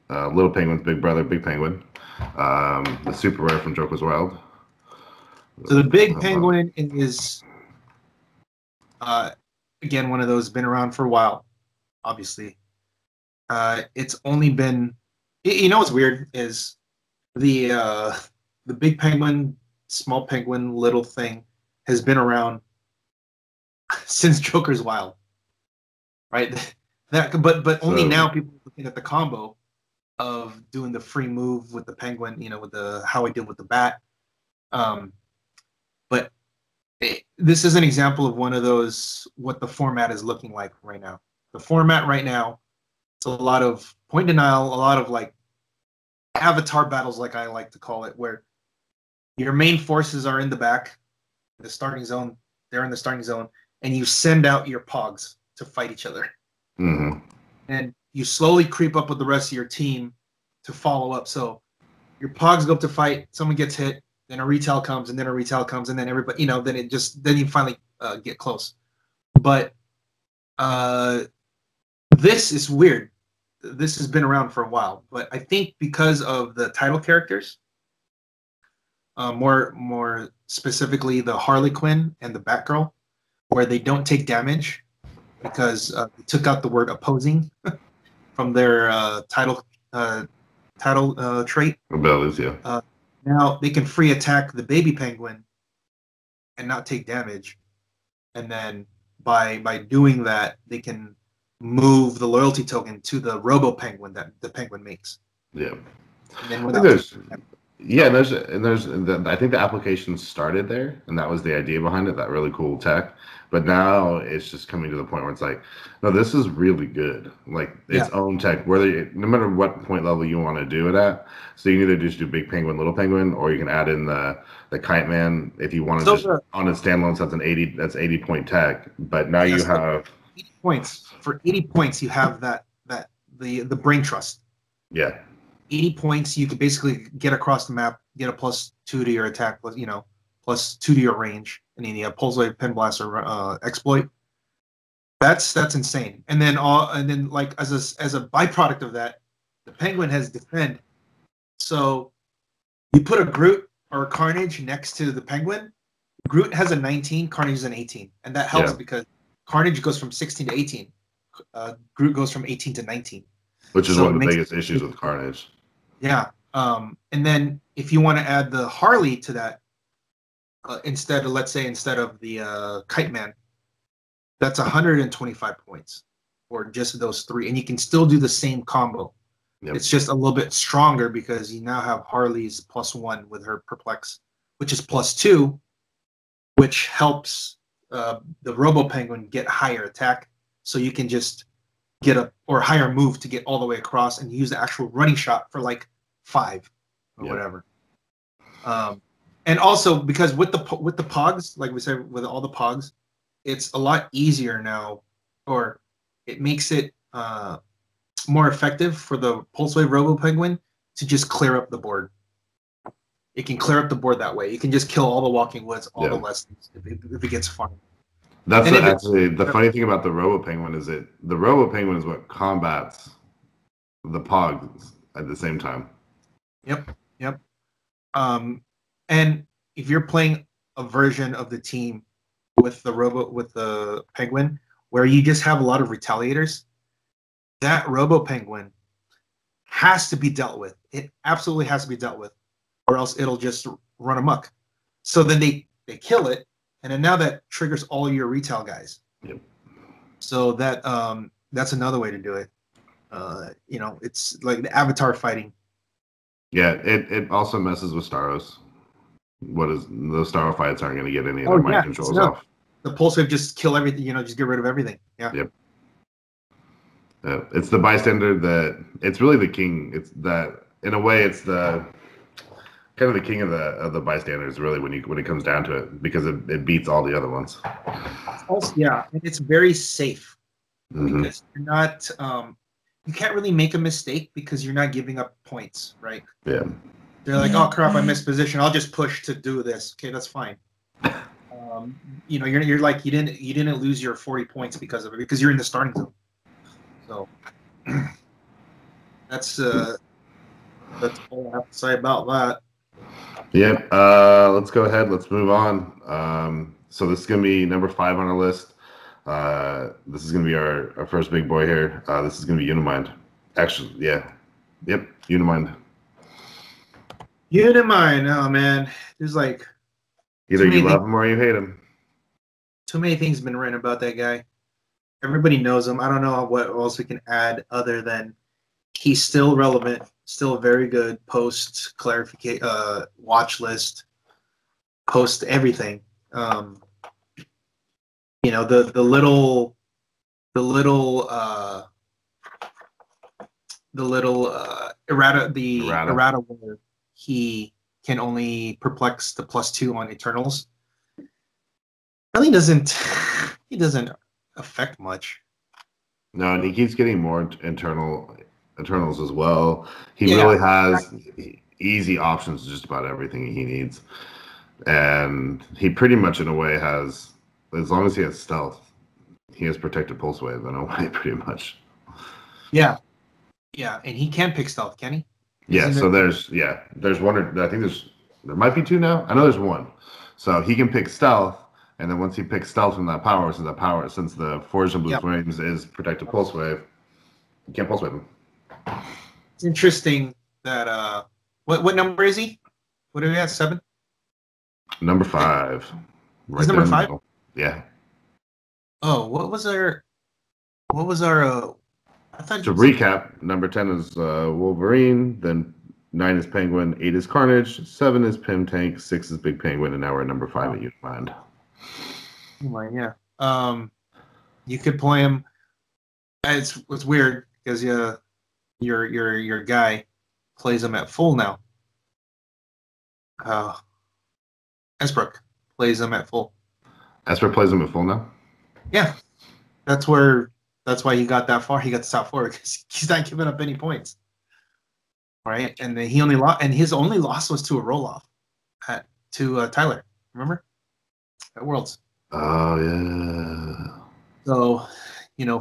Little Penguin's big brother, Big Penguin, the super rare from Joker's Wild. So the Big Penguin is again one of those been around for a while. Obviously, it's only been. You know what's weird is the Big Penguin, Small Penguin, Little thing has been around since Joker's Wild, right? But only now people are looking at the combo of doing the free move with the Penguin, you know, with how he did with the bat. But this is an example of one of those what the format is looking like right now. The format right now, it's a lot of point denial, a lot of like avatar battles, like I like to call it, where your main forces are in the back, the starting zone. They're in the starting zone, and you send out your pogs to fight each other. Mm-hmm. And you slowly creep up with the rest of your team to follow up. So your pogs go up to fight, someone gets hit, then a retail comes, and then a retail comes, and then everybody, you know, then you finally get close. But this is weird. This has been around for a while, but I think because of the title characters, more specifically the Harley Quinn and the Batgirl, where they don't take damage because they took out the word opposing from their title trait. Abilities, yeah. Now they can free attack the baby penguin and not take damage, and then by doing that, they can move the loyalty token to the Robo Penguin that the penguin makes. Yeah. And then I think the application started there, and that was the idea behind it, that really cool tech. But now it's just coming to the point where it's like, no, this is really good. Like its own tech, no matter what point level you want to do it at. So you can either just do Big Penguin, Little Penguin, or you can add in the Kite Man if you want to just on its standalone. So that's 80 point tech. But now you have 80 points. For 80 points, you have the brain trust. Yeah. 80 points, you could basically get across the map, get a +2 to your attack, +2 to your range, and then you have Pulse Wave, Pen Blast, or Exploit. That's insane. And then like as a byproduct of that, the Penguin has Defend. So you put a Groot or a Carnage next to the Penguin. Groot has a 19, Carnage is an 18, and that helps because Carnage goes from 16 to 18. Groot goes from 18 to 19. Which is one of the biggest issues with Carnage. Yeah. And then if you want to add the Harley to that, instead of the Kite Man, that's 125 points for just those 3. And you can still do the same combo. Yep. It's just a little bit stronger because you now have Harley's +1 with her Perplex, which is +2, which helps the Robo Penguin get higher attack. So you can just get higher move to get all the way across and use the actual running shot for like 5 or whatever. And also because with the pogs, like we said, with all the pogs, it's a lot easier now, or it makes it more effective for the Pulse Wave Robo Penguin to just clear up the board. it can clear up the board that way. You can just kill all the walking woods, all the Yeah. lessons if it gets fun. That's And if actually the funny thing about the Robo Penguin is the Robo Penguin is what combats the Pogs at the same time. Yep. And if you're playing a version of the team with the Penguin where you just have a lot of retaliators, that Robo Penguin has to be dealt with. It absolutely has to be dealt with, or else it'll just run amok. So then they kill it, and then now that triggers all your retail guys. Yep. So that's another way to do it. It's like the Avatar fighting. Yeah, it also messes with Staros. Those Staro fights aren't going to get any of their mind controls off. The pulse wave just kill everything. Just get rid of everything. Yeah. Yep. It's the bystander that it's really the king. It's that in a way it's the kind of the king of the bystanders really when it comes down to it because it beats all the other ones. Also, yeah, and it's very safe because you're not you can't really make a mistake because you're not giving up points, right? Yeah. They're like, oh crap, I missed position. I'll just push to do this. Okay, that's fine. You're like you didn't lose your 40 points because of it because you're in the starting zone. So that's all I have to say about that. Yep. Let's go ahead. Let's move on. So this is gonna be number 5 on our list. This is gonna be our first big boy here. This is gonna be Unimind. Actually, yeah. Yep, Unimind. Unimind, oh man. There's like either you love him or you hate him. Too many things been written about that guy. Everybody knows him. I don't know what else we can add other than he's still relevant, still very good. Post clarification, watch list, post everything. The errata where he can only perplex the +2 on Eternals. Really doesn't affect much. No, and he keeps getting more Eternals as well. He really has easy options to just about everything he needs. And he pretty much in a way has, as long as he has stealth, he has protected pulse wave in a way pretty much. Yeah, and he can pick stealth, can he? There's one, or I think there might be 2 now. I know there's 1. So he can pick stealth, and then once he picks stealth from that power, since the Forge of Blue Flames is protected pulse wave, you can't pulse wave him. It's interesting that what number is he? What do we have? 7? Number 5. Right. He's number 5? Yeah. Oh, what was our I thought to recap, number 10 is Wolverine, then 9 is Penguin, 8 is Carnage, 7 is Pim Tank, 6 is Big Penguin, and now we're at number 5 at Unimind. Yeah. You could play him. It's weird because your guy plays him at full now. Esbrook plays him at full. Esbrook plays him at full now? Yeah. That's why he got that far. He got to top 4 because he's not giving up any points. Right? And then he only lost, and his only loss was to a roll-off to Tyler. Remember? At Worlds. Oh, yeah. So,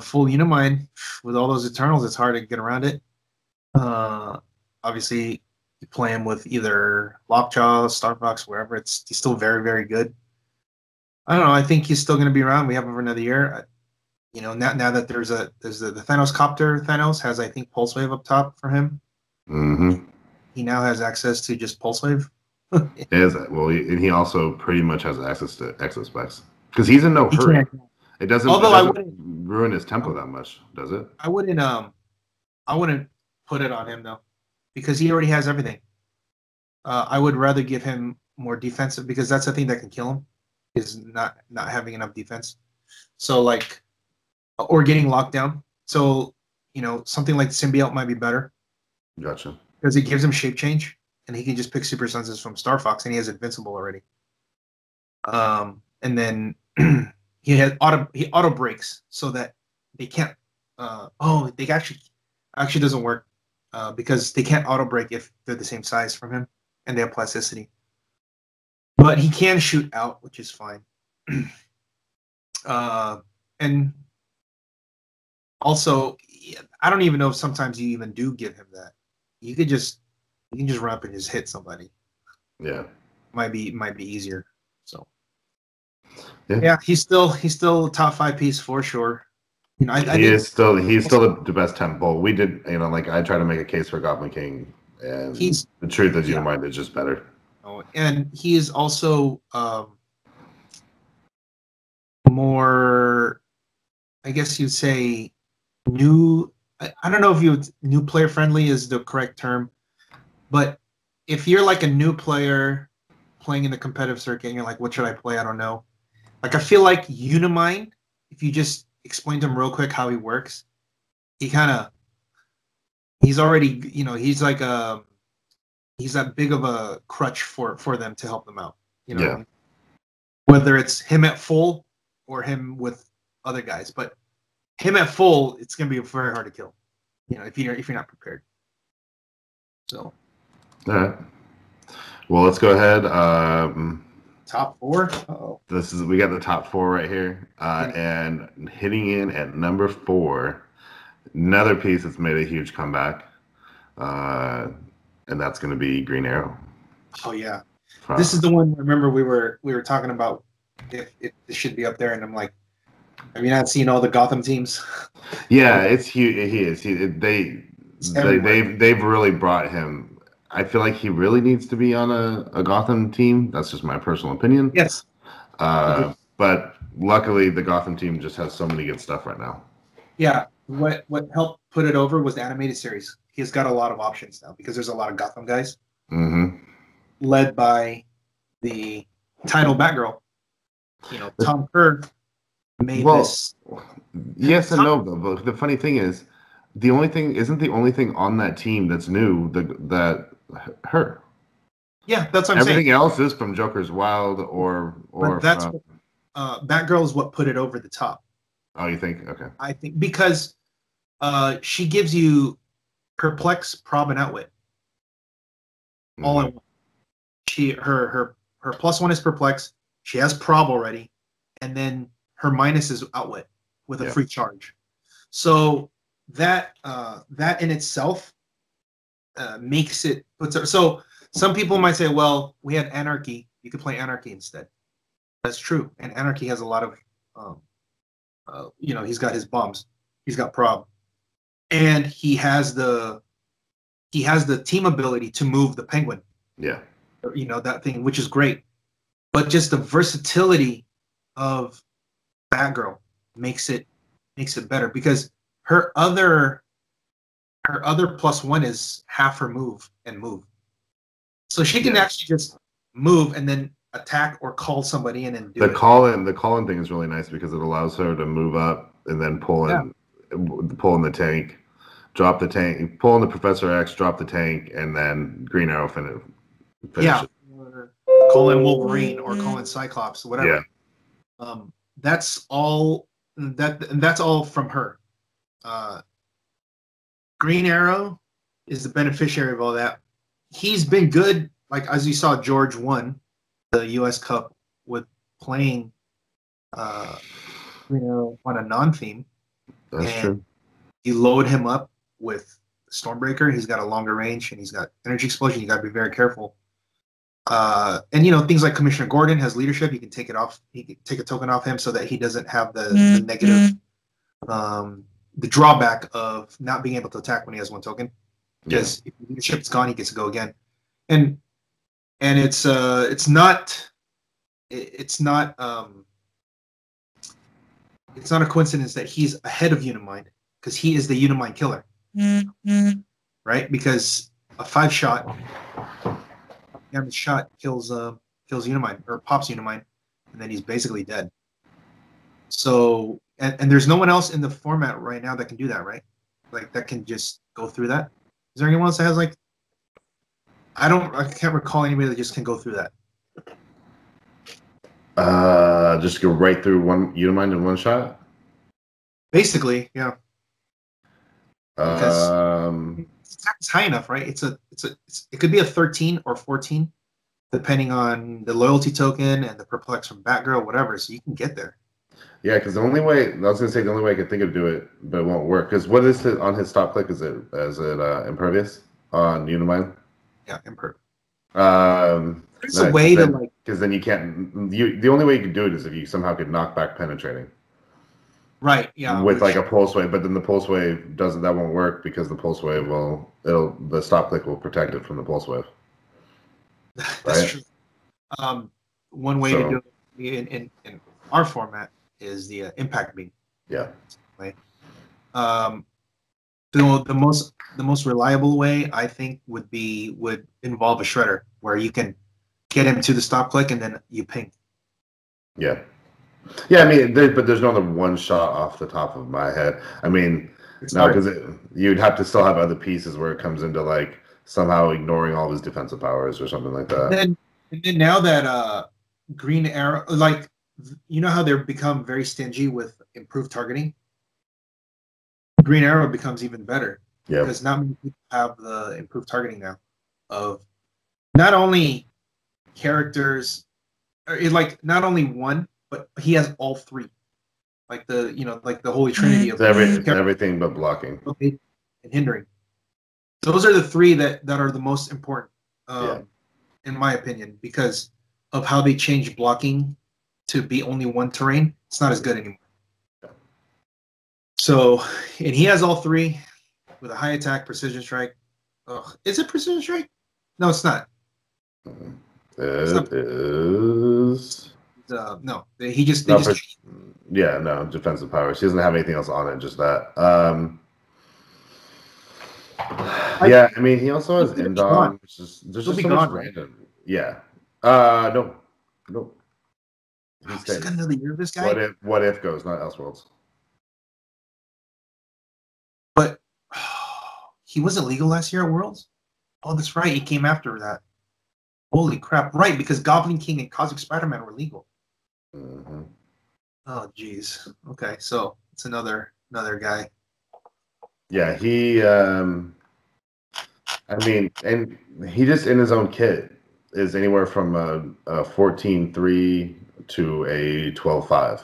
full Unimind with all those Eternals, it's hard to get around it. Obviously, you play him with either Lockjaw, Starfox, wherever. He's still very, very good. I don't know. I think he's still going to be around. We have him for another year. Now that there's the Thanos Copter. Thanos has, I think, Pulse Wave up top for him. Mm-hmm. He now has access to just Pulse Wave. And he also pretty much has access to Exospecs because he's in no hurry. It doesn't ruin his tempo that much, does it? I wouldn't put it on him though, because he already has everything. I would rather give him more defensive because that's the thing that can kill him is not having enough defense. So or getting locked down. So something like the symbiote might be better. Gotcha. Because it gives him shape change, and he can just pick super senses from Star Fox, and he has invincible already. And then he auto breaks so that they can't. They actually doesn't work because they can't auto break if they're the same size from him. and they have plasticity. But he can shoot out, which is fine. And also, I don't even know if sometimes you even do give him that. You can just run up and just hit somebody. Yeah, might be easier. So yeah, he's still a top 5 piece for sure. You know, he's still the best temple. We did, you know, like I try to make a case for Goblin King, and the truth is, Unimind is just better. Oh, and he is also more, I guess you'd say, new. I don't know if new player friendly is the correct term, but if you're like a new player playing in the competitive circuit and you're like, what should I play? I don't know. Like, I feel like Unimind, if you just explain to him real quick how he works, he's already, you know, he's like he's that big of a crutch for them to help them out. You know what I mean? Whether it's him at full or him with other guys, but him at full, it's gonna be very hard to kill. You know, if you're not prepared. So. All right. Well, let's go ahead. Top 4. Uh-oh. We got the top 4 right here, and hitting in at number 4, another piece that's made a huge comeback, and that's going to be Green Arrow. Oh yeah, this is the one. Remember, we were talking about if this should be up there, and I'm like, have you not seen all the Gotham teams? Yeah, it's huge. They've really brought him. I feel like he really needs to be on a Gotham team. That's just my personal opinion. Yes. But luckily, the Gotham team just has so many good stuff right now. Yeah. What helped put it over was the animated series. He's got a lot of options now because there's a lot of Gotham guys. Mm-hmm. Led by the title Batgirl. You know, Tom Kerr made this. Yes and no, though. But the funny thing is, the only thing on that team that's new her. Yeah, that's what I'm saying. Everything else is from Joker's Wild or but that's Batgirl is what put it over the top. Oh, you think? Okay. I think because she gives you Perplex, Prob, and Outwit all in one. Her +1 is Perplex. She has Prob already, and then her minus is Outwit with a free charge. So that in itself makes it so. Some people might say, well, we had Anarchy. You could play Anarchy instead. That's true. And Anarchy has a lot of, he's got his bombs. He's got Prob. And he has the team ability to move the Penguin. Yeah. You know, that thing, which is great. But just the versatility of Batgirl makes it better because her other +1 is half her move and move. So she can actually just move and then attack or call somebody in and do the call-in thing is really nice because it allows her to move up and then pull in the tank, drop the tank, pull in the Professor X, drop the tank, and then Green Arrow finish. Yeah. Call in Wolverine or call in Cyclops, whatever. Yeah. That's all from her. Green Arrow is the beneficiary of all that. He's been good, like as you saw, George won the U.S. Cup with playing Green Arrow on a non-theme. That's true. You load him up with Stormbreaker. He's got a longer range and he's got energy explosion. You got to be very careful. And things like Commissioner Gordon has leadership. You can take it off. He can take a token off him so that he doesn't have the negative, the drawback of not being able to attack when he has 1 token. Because if leadership is gone, he gets to go again. And it's not a coincidence that he's ahead of Unimind because he is the Unimind killer, right? Because a 5-shot damage shot kills Unimind or pops Unimind, and then he's basically dead. So and there's no one else in the format right now that can do that, right? Like that can just go through that. Is there anyone else that has like? I can't recall anybody that just can go through that. Just go right through one Unimind in 1 shot. Basically, yeah. attack is high enough, right? It could be a 13 or 14, depending on the loyalty token and the perplex from Batgirl, whatever. So you can get there. Yeah, because the only way I was gonna say the only way I could think of do it, but it won't work. Because what is it on his stop click? Is it impervious on Unimind? Yeah, impervious. There's No, a way to like. Because then you can't. The only way you could do it is if you somehow could knock back penetrating. Right. Yeah. With like a pulse wave, but then the pulse wave doesn't. That won't work because the pulse wave the stop click will protect it from the pulse wave. That's right? true. One way to do it in our format is the impact beam. Yeah. Right. The most reliable way I think would involve a shredder where you can get him to the stop click and then you ping. Yeah. Yeah, I mean, but there's no other one shot off the top of my head. I mean, no, because you'd have to still have other pieces where it comes into like somehow ignoring all of his defensive powers or something like that. And then now that Green Arrow, like, you know how they've become very stingy with improved targeting? Green Arrow becomes even better. Yeah. Because not many people have the improved targeting now of not only characters, not only one, but he has all three. Like the Holy Trinity of everything but blocking and hindering. Those are the three that are the most important, in my opinion, because of how they changed blocking to be only one terrain. It's not as good anymore. Yeah. So, and he has all three with a high attack, precision strike. Is it precision strike? No, it's not. It is. No, he just. Yeah, no defensive powers. He doesn't have anything else on it, just that. Yeah, I mean, he also has Indom, which is there's just so much random. Yeah. No. He's got another year of this guy. What if goes, not Elseworlds. But he wasn't legal last year at Worlds. Oh, that's right. He came after that. Holy crap! Right, because Goblin King and Cosmic Spider-Man were legal. Mm-hmm. Oh, geez. Okay, so it's another guy. Yeah, he. I mean, and he just in his own kit is anywhere from a 14-3 to a 12-5.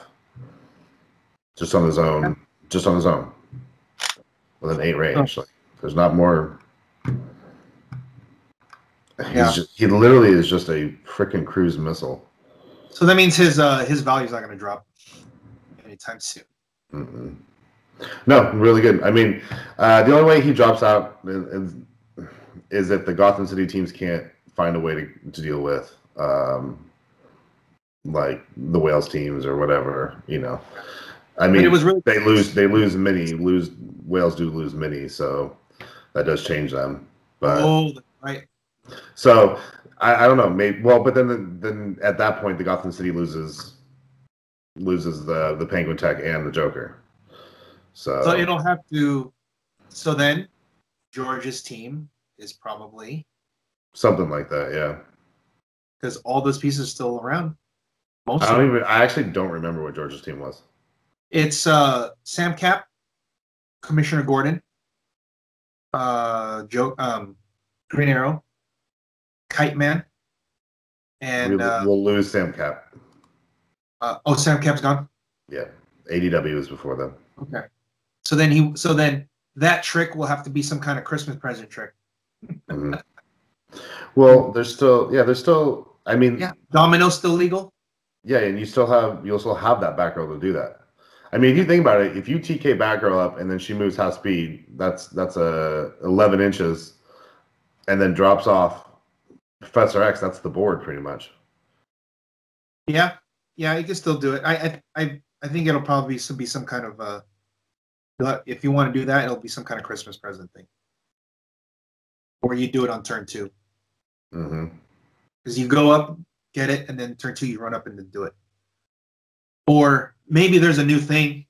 Just on his own. Yeah. Just on his own. With an 8 range. Like, there's not more. He literally is just a freaking cruise missile. So that means his value's not going to drop anytime soon. Mm-mm. No, really good. I mean, the only way he drops out is if the Gotham City teams can't find a way to deal with, like the Wales teams or whatever. I mean, they lose many. Wales do lose many, so that does change them. But right. So I don't know. Maybe but then at that point the Gotham City loses the Penguin Tech and the Joker. So it'll have to. So then George's team is probably something like that, yeah. Because all those pieces are still around. I actually don't remember what George's team was. It's Sam Cap, Commissioner Gordon, Green Arrow, Kite Man, and we'll lose Sam Cap. Sam Cap's gone. Yeah, ADW was before them. Okay, so then that trick will have to be some kind of Christmas present trick. Mm-hmm. Well, there's still. I mean, yeah, Domino's still legal. Yeah, and you'll still have that back row to do that. I mean, if you think about it, if you TK Batgirl up and then she moves half speed, that's 11 inches, and then drops off Professor X. That's the board pretty much. Yeah, you can still do it. I think it'll probably be some kind of if you want to do that, it'll be some kind of Christmas present thing, or you do it on turn 2. Mm-hmm. Because you go up, get it, and then turn 2 you run up and then do it. Or maybe there's a new thing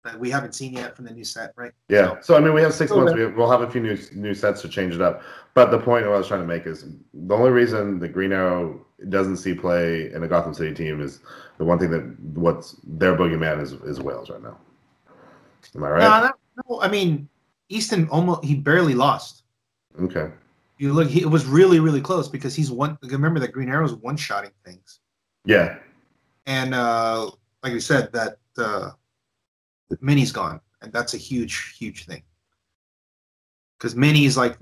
that we haven't seen yet from the new set, right? Yeah. So I mean, we have 6 months. We'll have a few new sets to change it up. But the point I was trying to make is the only reason the Green Arrow doesn't see play in a Gotham City team is the one thing that what's their boogeyman is Wales right now. Am I right? No. I mean, Easton he barely lost. Okay. You look, it was really, really close because he's one. Remember that Green Arrow's one-shotting things. Yeah. And like we said, that Mini's gone, and that's a huge, huge thing. Because Mini's like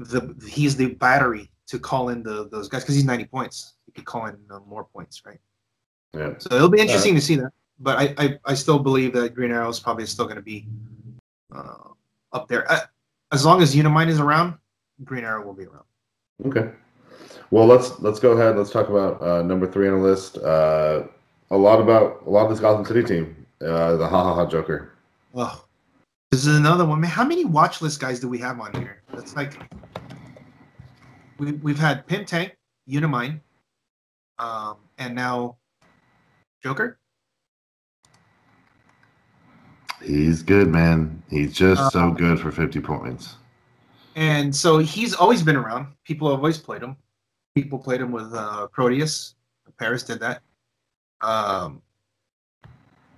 he's the battery to call in those guys because he's 90 points. He could call in more points, right? Yeah. So it'll be interesting to see that. But I still believe that Green Arrow is probably still going to be up there. As long as Unimind is around, Green Arrow will be around. Okay. Well, let's go ahead. Let's talk about number 3 on the list. A lot of this Gotham City team, the Ha Ha Ha Joker. Oh, this is another one. Man, how many watch list guys do we have on here? That's like we've had Pimp Tank, Unimind, and now Joker. He's good, man. He's just so good for 50 points. And so he's always been around. People have always played him. People played him with Proteus. Paris did that.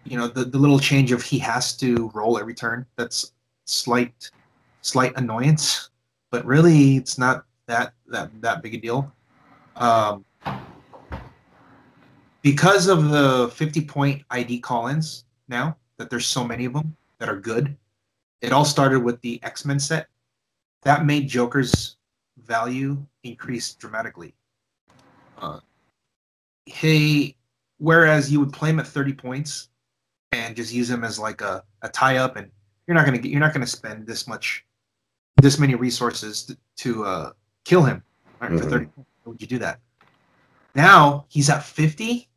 You know, the little change of he has to roll every turn. That's slight annoyance, but really it's not that big a deal. Because of the 50-point ID call-ins now, that there's so many of them that are good. It all started with the X-Men set. That made Joker's value increase dramatically. Whereas you would play him at 30 points and just use him as like a tie-up, and you're not gonna spend this many resources to kill him, right? For 30 points. Why would you do that? Now he's at 50.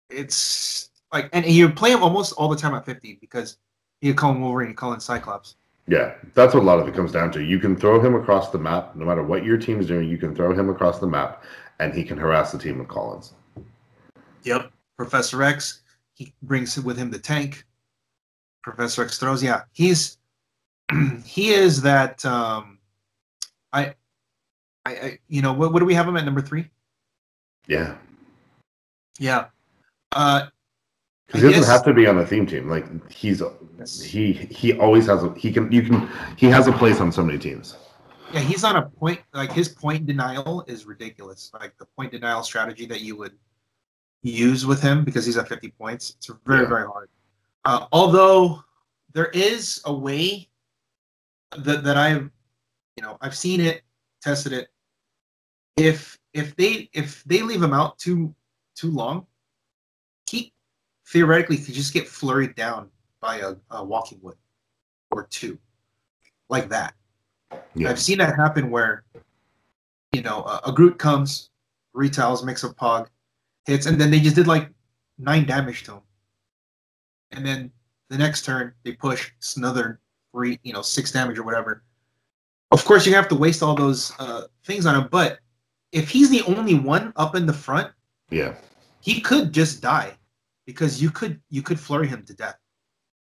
It's like, and you play him almost all the time at 50 because you call him Wolverine, you call him Cyclops. Yeah, that's what a lot of it comes down to. You can throw him across the map, no matter what your team is doing. You can throw him across the map, and he can harass the team with call-ins. Yep, Professor X. He brings with him the tank. Professor X throws. Yeah, he is that. You know, what do we have him at number 3? Yeah. Yeah. Because he doesn't have to be on the theme team. Like he always has he has a place on so many teams. Yeah, he's on a point, like his point denial is ridiculous. Like the point denial strategy that you would use with him because he's at 50 points. It's very, very hard. Although there is a way that I've seen it, tested it. If they leave him out too long, he theoretically could just get flurried down by a walking wood or 2, like that. Yeah. I've seen that happen where, a Groot comes, retiles, makes a pog, hits, and then they just did like 9 damage to him. And then the next turn they push, it's another 6 damage or whatever. Of course, you have to waste all those things on him, but if he's the only one up in the front, he could just die because you could flurry him to death.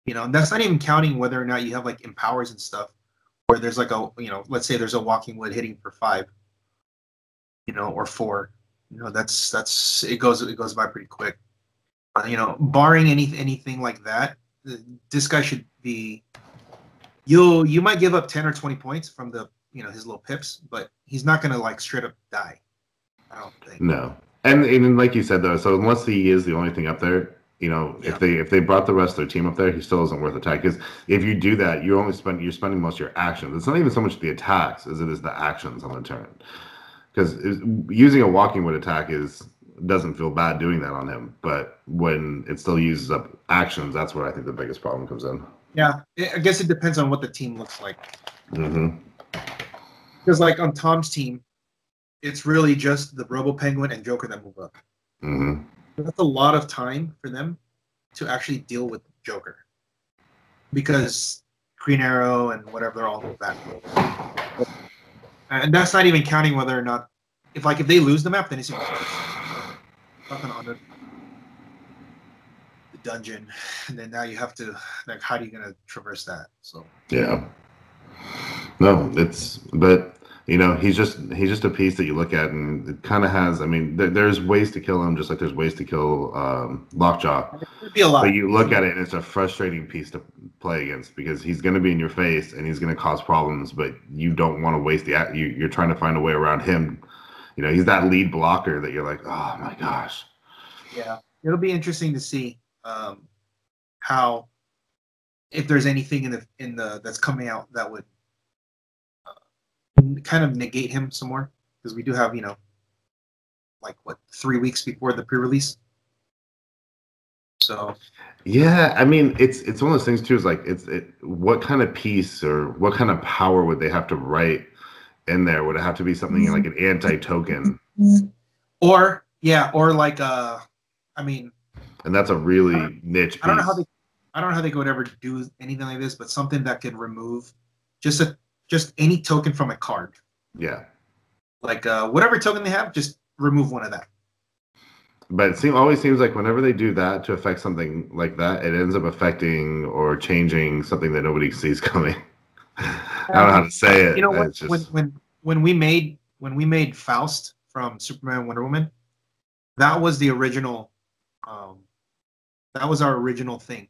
And that's not even counting whether or not you have like empowers and stuff where there's like let's say there's a walking wood hitting for 5, or 4. That's it goes by pretty quick. Barring anything like that, this guy should be. You might give up 10 or 20 points from the his little pips, but he's not gonna like straight up die. I don't think. No, and like you said though, so unless he is the only thing up there, if they brought the rest of their team up there, he still isn't worth attack. Because if you do that, you're spending most of your actions. It's not even so much the attacks as it is the actions on the turn. Because using a walking wood attack doesn't feel bad doing that on him, but when it still uses up actions, that's where I think the biggest problem comes in. Yeah, I guess it depends on what the team looks like. Mm-hmm. Because like on Tom's team, it's really just the Robo Penguin and Joker that move up. Mm-hmm. That's a lot of time for them to actually deal with Joker. Because Green Arrow and whatever, they're all back. And that's not even counting whether or not, if they lose the map, then it's even worse. Nothing on the dungeon, and then now you have to like, how are you gonna traverse that? So yeah, no, but You know, he's just a piece that you look at, and it kind of has. I mean, there's ways to kill him, just like there's ways to kill Lockjaw. There'd be a lot. But you look at it, and it's a frustrating piece to play against because he's going to be in your face and he's going to cause problems. But you don't want to waste you're trying to find a way around him. You know, he's that lead blocker that you're like, oh my gosh. Yeah, it'll be interesting to see how, if there's anything in the that's coming out that would kind of negate him some more, because we do have, like 3 weeks before the pre-release. So yeah, I mean, it's one of those things too. Is like what kind of piece or what kind of power would they have to write in there? Would it have to be something like an anti-token? Or like I mean, and that's a really niche piece. I don't know how they could ever do anything like this, but something that could remove just any token from a card. Yeah. Like whatever token they have, just remove one of that. But it always seems like whenever they do that to affect something like that, it ends up affecting or changing something that nobody sees coming. I don't know how to say it. You know, when we made Faust from Superman and Wonder Woman, that was the original. That was our original thing.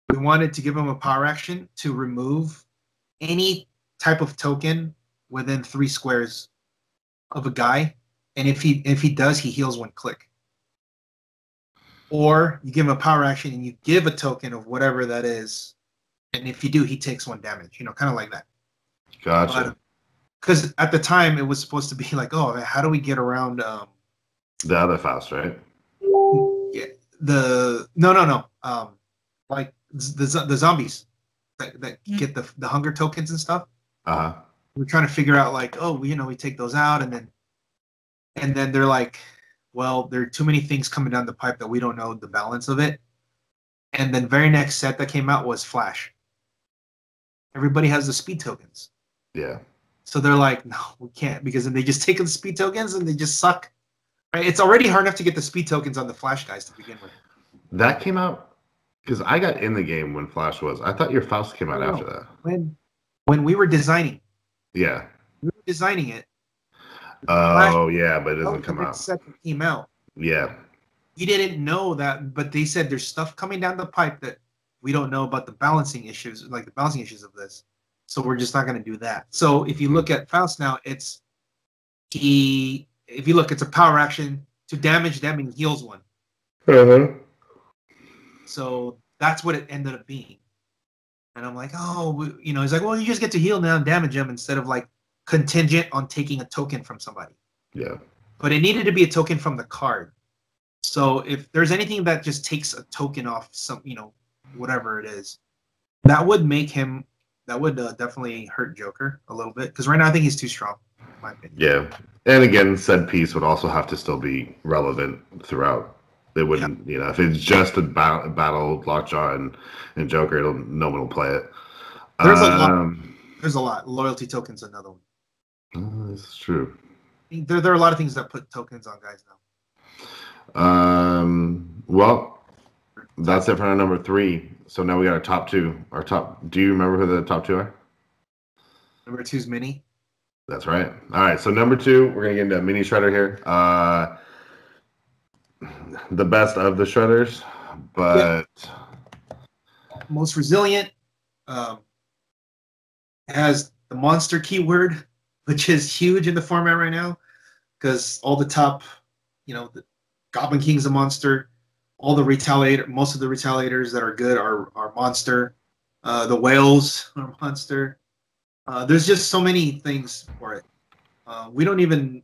We wanted to give him a power action to remove any type of token within 3 squares of a guy, and if he does, he heals 1 click. Or you give him a power action and you give a token of whatever that is, and if you do, he takes 1 damage. Kind of like that. Gotcha. Because at the time it was supposed to be like, oh, how do we get around the other Faust, right? Yeah, no. Like the zombies that get the hunger tokens and stuff. Uh-huh. We're trying to figure out like, oh, we take those out, and then they're like, well, there are too many things coming down the pipe that we don't know the balance of it. And then very next set that came out was Flash. Everybody has the speed tokens. Yeah. So they're like, no, we can't, because then they just take the speed tokens and they just suck. Right? It's already hard enough to get the speed tokens on the Flash guys to begin with. That came out because I got in the game when Flash was. I thought your Faust came out after that. When we were designing. Yeah. We were designing it. Oh, yeah, but it doesn't come out. Second came out. Yeah. We didn't know that, but they said there's stuff coming down the pipe that we don't know about the balancing issues of this. So we're just not going to do that. So if you look at Faust now, it's a power action to damage them and heals 1. Uh-huh. So that's what it ended up being. And I'm like, oh, he's like, well, you just get to heal now and damage them instead of like contingent on taking a token from somebody. Yeah. But it needed to be a token from the card. So if there's anything that just takes a token off some, whatever it is, that would make him. That would definitely hurt Joker a little bit, because right now I think he's too strong, in my opinion. Yeah, and again, said piece would also have to still be relevant throughout. They wouldn't, if it's just a battle Lockjaw and Joker, no one will play it. There's a lot. There's a lot. Loyalty tokens, another one. This is true. There are a lot of things that put tokens on guys now. Well, that's it for our number 3. So now we got our top 2. Do you remember who the top 2 are? Number 2 is Mini. That's right. All right. So number 2, we're gonna get into Mini Shredder here. The best of the Shredders, but most resilient. Has the monster keyword, which is huge in the format right now, because all the top, the Goblin King's a monster. All the most of the retaliators that are good are monster. The whales are monster. There's just so many things for it. We already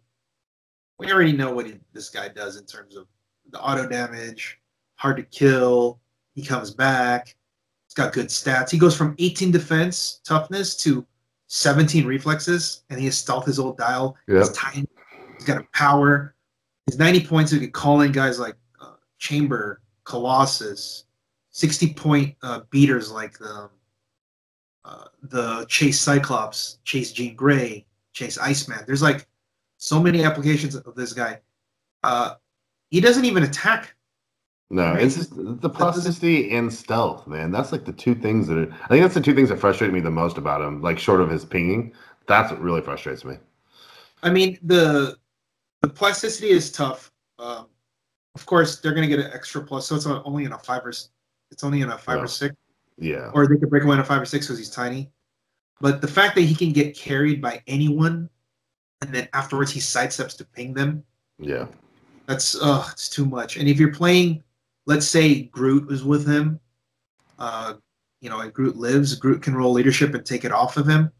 know what this guy does in terms of the auto damage, hard to kill. He comes back. He's got good stats. He goes from 18 defense toughness to 17 reflexes, and he has stealth his old dial. Yep. He's tiny. He's got a power. He's 90 points. So he could call in guys like Chamber, Colossus, 60-point beaters like the Chase Cyclops, Chase Jean Grey, Chase Iceman. There's like so many applications of this guy. He doesn't even attack. No, right? It's just the plasticity and stealth, man. That's like the 2 things I think that's the 2 things that frustrate me the most about him. Like short of his pinging, that's what really frustrates me. I mean, the plasticity is tough. Of course, they're going to get an extra plus, so it's only in a 5 or it's only in a 5 or 6. Yeah. Or they could break away in a 5 or 6 because he's tiny. But the fact that he can get carried by anyone, and then afterwards he sidesteps to ping them. Yeah. That's it's too much. And if you're playing, let's say Groot is with him, and Groot lives, Groot can roll leadership and take it off of him.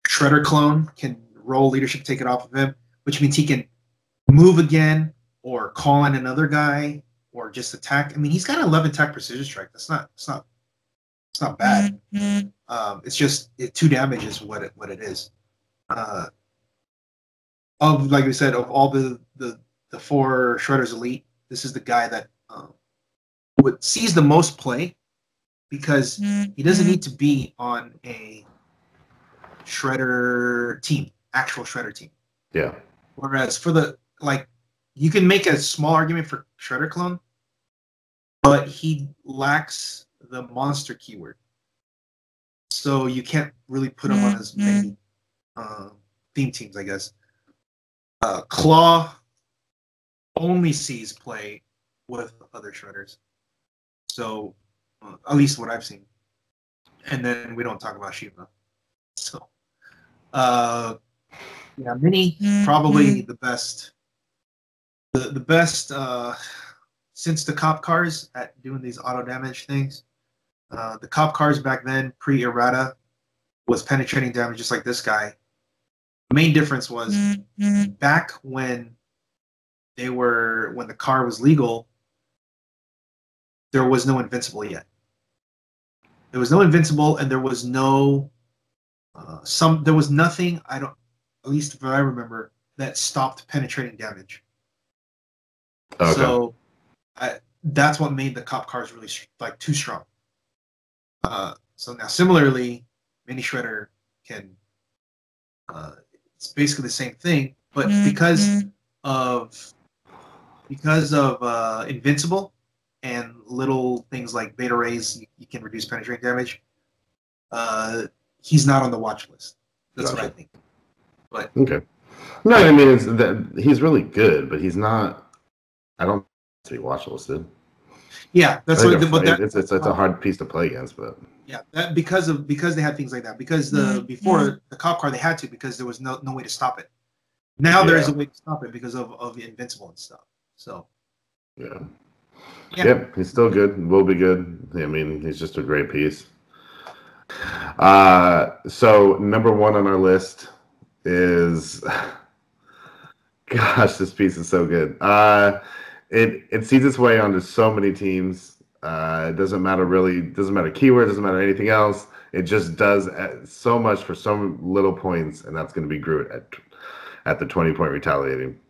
Shredder clone can roll leadership, take it off of him, which means he can move again or call in another guy or just attack. I mean, he's got 11 attack precision strike. It's not bad. It's just 2 damage is what it is. Like we said, of all the 4 Shredder's Elite, this is the guy that sees the most play because he doesn't need to be on a Shredder team, actual Shredder team. Yeah. Whereas for you can make a small argument for Shredder clone, but he lacks the monster keyword. So you can't really put him on as many theme teams, I guess. Claw only sees play with other Shredders. So, at least what I've seen. And then we don't talk about Shiva. So, Mini, probably the best. The best since the cop cars at doing these auto damage things. The cop cars back then, pre-errata, was penetrating damage just like this guy. The main difference was back when the car was legal, there was no invincible yet. There was no invincible, and there was no there was nothing, at least if I remember, that stopped penetrating damage. Okay. So that's what made the cop cars really too strong. So now similarly, Mini Shredder can it's basically the same thing, but because of invincible and little things like beta rays, you can reduce penetrating damage. He's not on the watch list. That's what I think. But okay, no, I mean he's really good, but he's not. I don't think he watch listed. Yeah, that's what. It's a hard piece to play against, but yeah, that because they had things like that. Because before the cop car they had to because there was no way to stop it. Now there is a way to stop it because of the invincible and stuff. So yeah. Yep, he's still good. Will be good. I mean, he's just a great piece. So number 1 on our list is, gosh, this piece is so good. It sees its way onto so many teams. It doesn't matter keyword, doesn't matter anything else. It just does so much for so little points, and that's going to be Groot at the 20-point retaliating.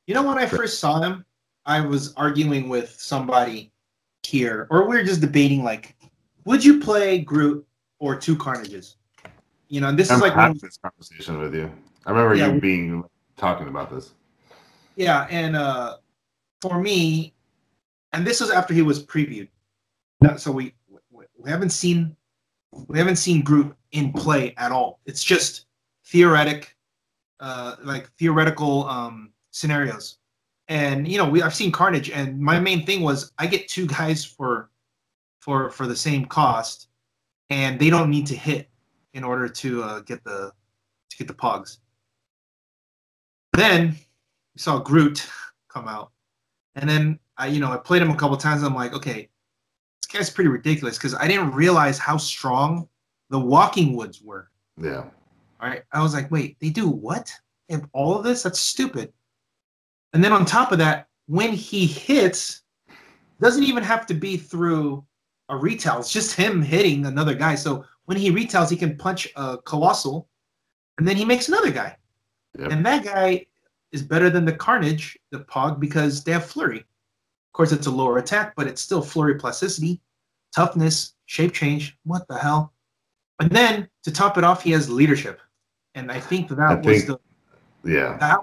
You know, when I first saw him, I was arguing with somebody here, or we were just debating, like, would you play Groot or 2 Carnages? You know, this is like having this conversation with you. I remember you talking about this. Yeah, and for me, and this was after he was previewed. So we haven't seen Groot in play at all. It's just theoretical scenarios. And I've seen Carnage, and my main thing was I get 2 guys for the same cost, and they don't need to hit in order to get the Pogs. Then we saw Groot come out, and then I played him a couple times. And I'm like, okay, this guy's pretty ridiculous because I didn't realize how strong the Walking Woods were. Yeah. All right. I was like, wait, they do what? They have all of this? That's stupid. And then on top of that, when he hits, doesn't even have to be through a retail. It's just him hitting another guy. So when he retails, he can punch a Colossal, and then he makes another guy. Yep. And that guy is better than the Carnage, the Pog, because they have Flurry. Of course, it's a lower attack, but it's still Flurry plasticity, toughness, shape change. What the hell? And then to top it off, he has leadership. And I think that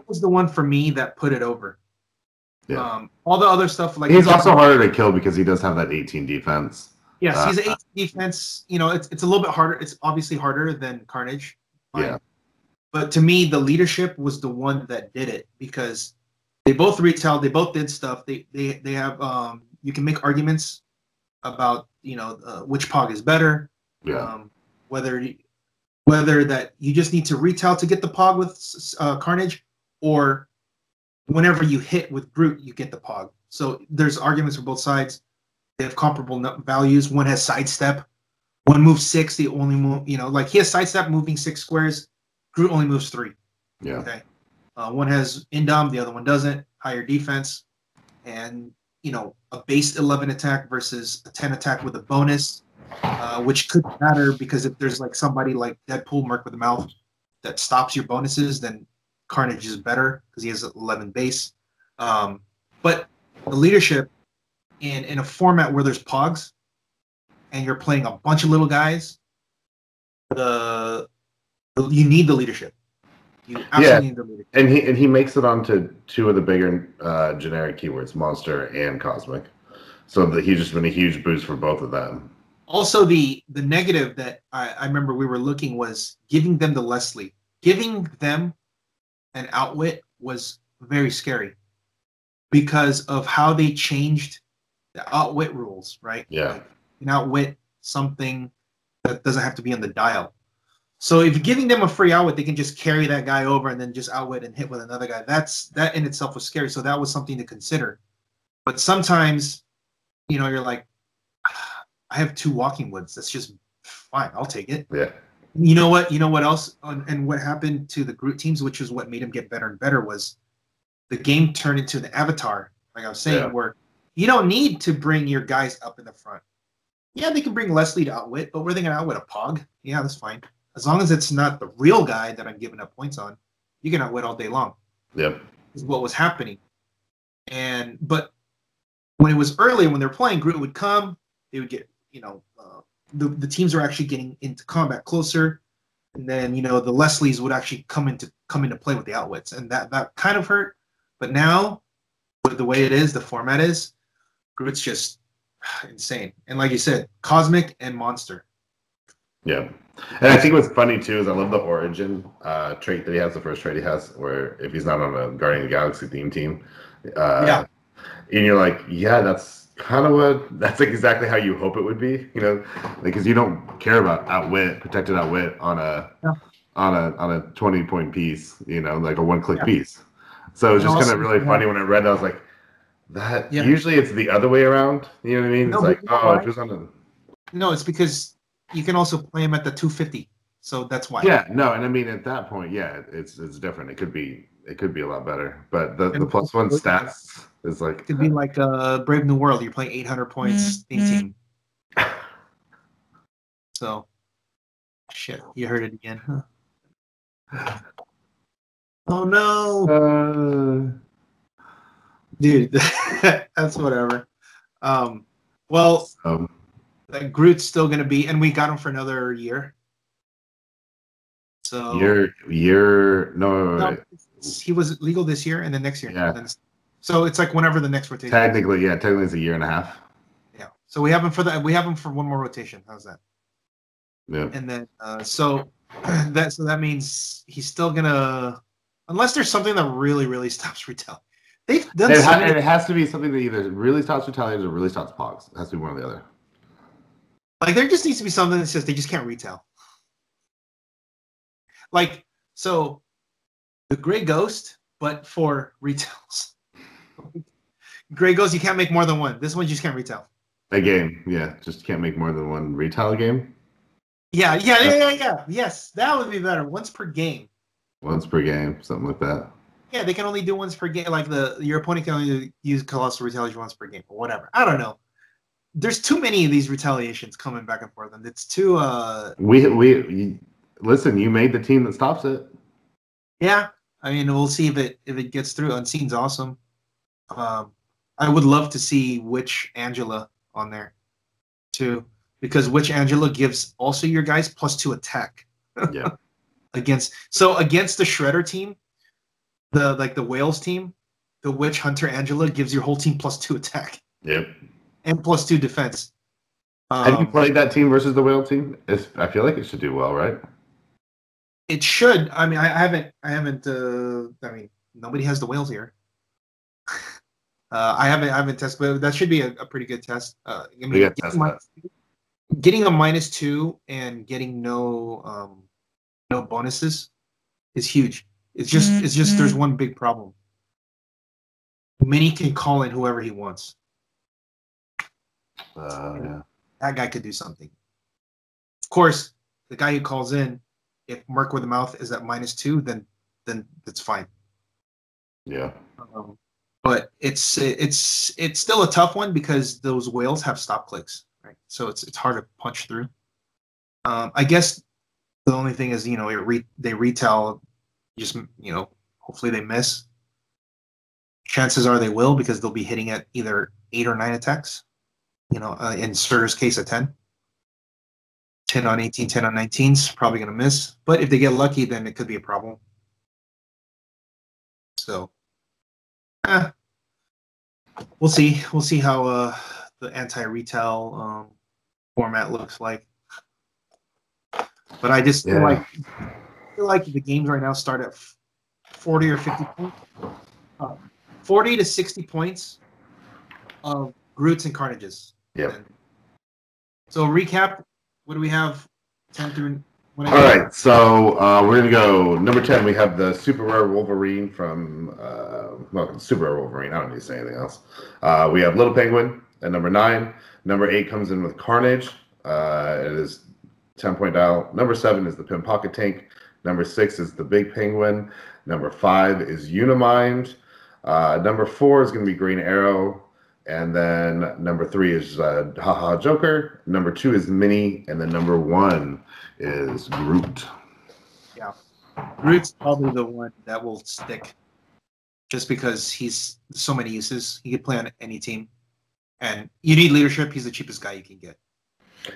was the one for me that put it over. Yeah. All the other stuff, like he's also harder to kill because he does have that 18 defense. Yes, he's an 18 defense. It's a little bit harder. It's obviously harder than Carnage. Yeah. But to me, the leadership was the one that did it because they both retailed, they both did stuff. They have you can make arguments about which Pog is better. Yeah. Whether that you just need to retail to get the Pog with Carnage, or whenever you hit with Groot, you get the Pog. So there's arguments for both sides. They have comparable values. One has sidestep. One moves 6. The only move, like he has sidestep moving 6 squares. Groot only moves 3. Yeah. Okay. One has Indom. The other one doesn't. Higher defense. And, a base 11 attack versus a 10 attack with a bonus, which could matter because if there's like somebody like Deadpool, Merc with a Mouth, that stops your bonuses, then Carnage is better because he has 11 base. But the leadership in a format where there's Pogs and you're playing a bunch of little guys, you need the leadership. You absolutely need the leadership. And he makes it onto 2 of the bigger generic keywords, monster and cosmic. So that he's just been a huge boost for both of them. Also, the negative that I remember we were looking was giving them the Leslie. Giving them an outwit was very scary because of how they changed the outwit rules, right? Yeah. Like, you can outwit something that doesn't have to be on the dial. So if you're giving them a free outwit, they can just carry that guy over and then just outwit and hit with another guy. That in itself was scary. So that was something to consider. But sometimes, you're like, I have 2 walking woods. That's just fine. I'll take it. Yeah. You know what? You know what else? And what happened to the Groot teams, which is what made them get better and better, was the game turned into an avatar, like I was saying, where you don't need to bring your guys up in the front. Yeah, they can bring Leslie to outwit, but were they going to outwit a Pog? Yeah, that's fine. As long as it's not the real guy that I'm giving up points on, you can outwit all day long. Yep. Is what was happening. But when it was early, when they were playing, Groot would come, they would get, the teams were actually getting into combat closer, and then the Leslies would actually come into play with the outwits, and that kind of hurt. But now, with the way it is, the format is, Groot's just insane. And like you said, cosmic and monster. Yeah. And I think what's funny too is I love the origin trait that he has, the first trait he has, where if he's not on a Guardian of the Galaxy theme team, and you're like, yeah, that's kind of that's like exactly how you hope it would be, because you don't care about protected outwit on a 20-point piece, like a 1-click piece. So it's just kind of really funny when I read that. I was like, that usually it's the other way around. You know what I mean? No, it's like, if it's on a... No, it's because you can also play him at the 250. So that's why. Yeah, no, and I mean at that point, it's different. It could be a lot better. But the +1 stats is like, it could be like Brave New World. You're playing 800 points team. So shit, you heard it again, huh? Oh no. Dude, that's whatever. Groot's still gonna be, and we got him for another year. So no, he was legal this year and then next year. Yeah. So it's like whenever the next rotation. Technically it's a year and a half. Yeah. So we have him for one more rotation. How's that? Yeah. And then so that means he's still gonna, unless there's something that really, really stops retail. They've done it has to be something that either really stops retaliators or really stops Pogs. It has to be one or the other. Like there just needs to be something that says they just can't retail. Like, so the Gray Ghost, but for retails. Gray Ghost, you can't make more than one. This one you just can't retail. A game, yeah. Just can't make more than one retail game. Yeah. Yes, that would be better. Once per game. Once per game, something like that. Yeah, they can only do once per game. Like your opponent can only use Colossal Retaliation once per game or whatever. I don't know. There's too many of these retaliations coming back and forth, and it's too. Listen. You made the team that stops it. Yeah, I mean, we'll see if it gets through. Unseen's awesome. I would love to see Witch Angela on there too, because Witch Angela gives also your guys +2 attack. Yeah. against the Shredder team, the Whales team, the Witch Hunter Angela gives your whole team +2 attack. Yep. And +2 defense. Have you played that team versus the Whale team? I feel like it should do well, right? It should. I mean, I haven't. I mean, nobody has the whales here. I haven't tested, but that should be a pretty good test. I mean, getting a -2 and getting no bonuses is huge. It's just there's one big problem. Mini can call in whoever he wants. Yeah. That guy could do something. Of course, the guy who calls in, if Merc with the Mouth is at -2, then it's fine. Yeah. But it's still a tough one because those whales have stop clicks, right? So it's hard to punch through. I guess the only thing is, they retail, just, hopefully they miss. Chances are they will, because they'll be hitting at either 8 or 9 attacks. In Surtur's case, a 10. 10 on 18, 10 on 19 is probably going to miss. But if they get lucky, then it could be a problem. So, we'll see. We'll see how the anti-retail format looks like. But I just feel like the games right now start at 40 or 50 points. 40 to 60 points of Groots and Carnages. Yeah. So recap, what do we have? 10 through... All right, so we're going to go number 10. We have the Super Rare Wolverine from... Super Rare Wolverine. I don't need to say anything else. We have Little Penguin at number 9. Number 8 comes in with Carnage. It is 10-point dial. Number 7 is the Pin Pocket Tank. Number 6 is the Big Penguin. Number 5 is Unimind. Number 4 is going to be Green Arrow. And then number 3 is Haha Joker. Number 2 is Mini. And then number 1 is Groot. Yeah. Groot's probably the one that will stick, just because he's so many uses. He could play on any team. And you need leadership. He's the cheapest guy you can get.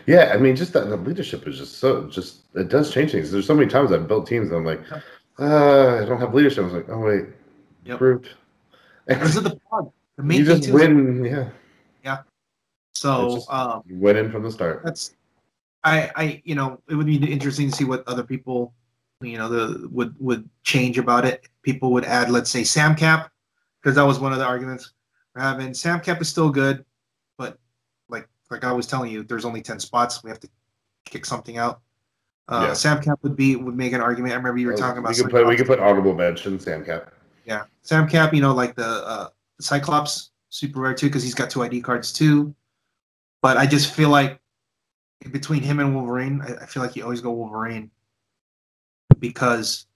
Yeah, I mean, just the leadership is it does change things. There's so many times I've built teams and I'm like, I don't have leadership. I was like, oh, wait, Groot. This is the pod. The main you just win, yeah. So you win in from the start. That's it would be interesting to see what other people, would change about it. People would add, let's say, Sam Cap, because that was one of the arguments we're having. Sam Cap is still good, but like I was telling you, there's only 10 spots. We have to kick something out. Sam Cap would make an argument. I remember you were talking about. We could put honorable mention Sam Cap. Yeah, Sam Cap. Like the Cyclops, super rare too, because he's got 2 ID cards too. But I just feel like between him and Wolverine, I feel like you always go Wolverine, because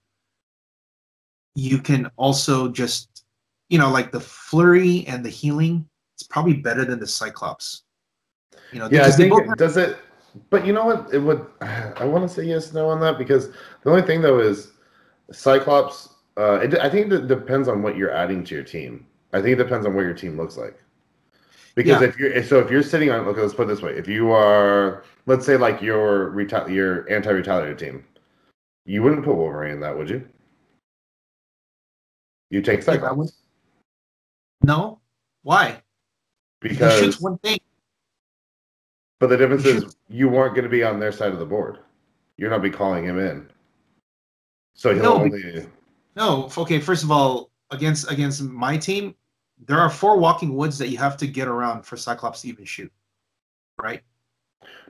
you can also just, like the flurry and the healing, it's probably better than the Cyclops. I think does it. But you know what? It would. I want to say yes, no on that, because the only thing though is Cyclops. I think it depends on what you're adding to your team. I think it depends on what your team looks like. Because if you're sitting on, let's put it this way: if you are, let's say, like your anti-retaliator team, you wouldn't put Wolverine in that, would you? You take Cyclops. No, why? Because he shoots one thing. But the difference is you weren't going to be on their side of the board. You're not be calling him in. So he'll only. No, okay. First of all, against my team, there are 4 walking woods that you have to get around for Cyclops to even shoot, right?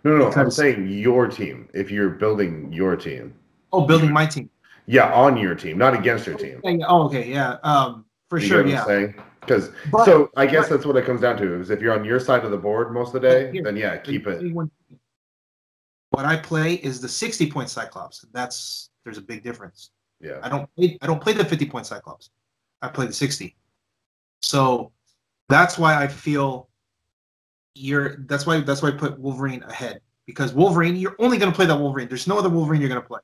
No. I'm saying your team. If you're building your team. Oh, building my team. Yeah, on your team, not against your team. Oh, okay, yeah. For sure, yeah. Because so I guess that's what it comes down to. Is if you're on your side of the board most of the day, then keep it. What I play is the 60-point Cyclops. There's a big difference. Yeah. I don't play the 50-point Cyclops. I play the 60. So that's why I feel that's why I put Wolverine ahead, because Wolverine, you're only going to play that Wolverine. There's no other Wolverine you're going to play.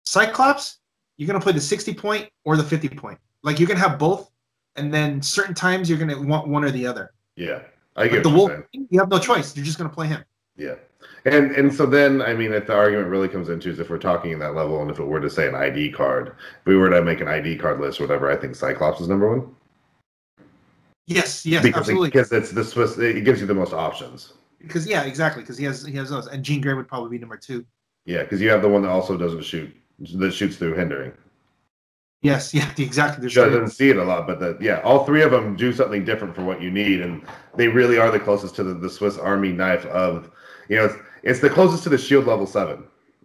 Cyclops, you're going to play the 60-point or the 50-point. Like, you can have both, and then certain times you're going to want one or the other. Yeah, I get the Wolverine, you have no choice. You're just going to play him. Yeah. And so then, I mean, if the argument really comes into is if we're talking in that level, and if it were to say an ID card, if we were to make an ID card list or whatever, I think Cyclops is number 1. Yes, absolutely. Because it's the Swiss, it gives you the most options. Because exactly. Because he has those, and Jean Grey would probably be number 2. Yeah, because you have the one that also doesn't shoot that shoots through hindering. Yes, yeah, exactly. She doesn't see it a lot, but all three of them do something different for what you need, and they really are the closest to the Swiss Army knife of, it's the closest to the shield level 7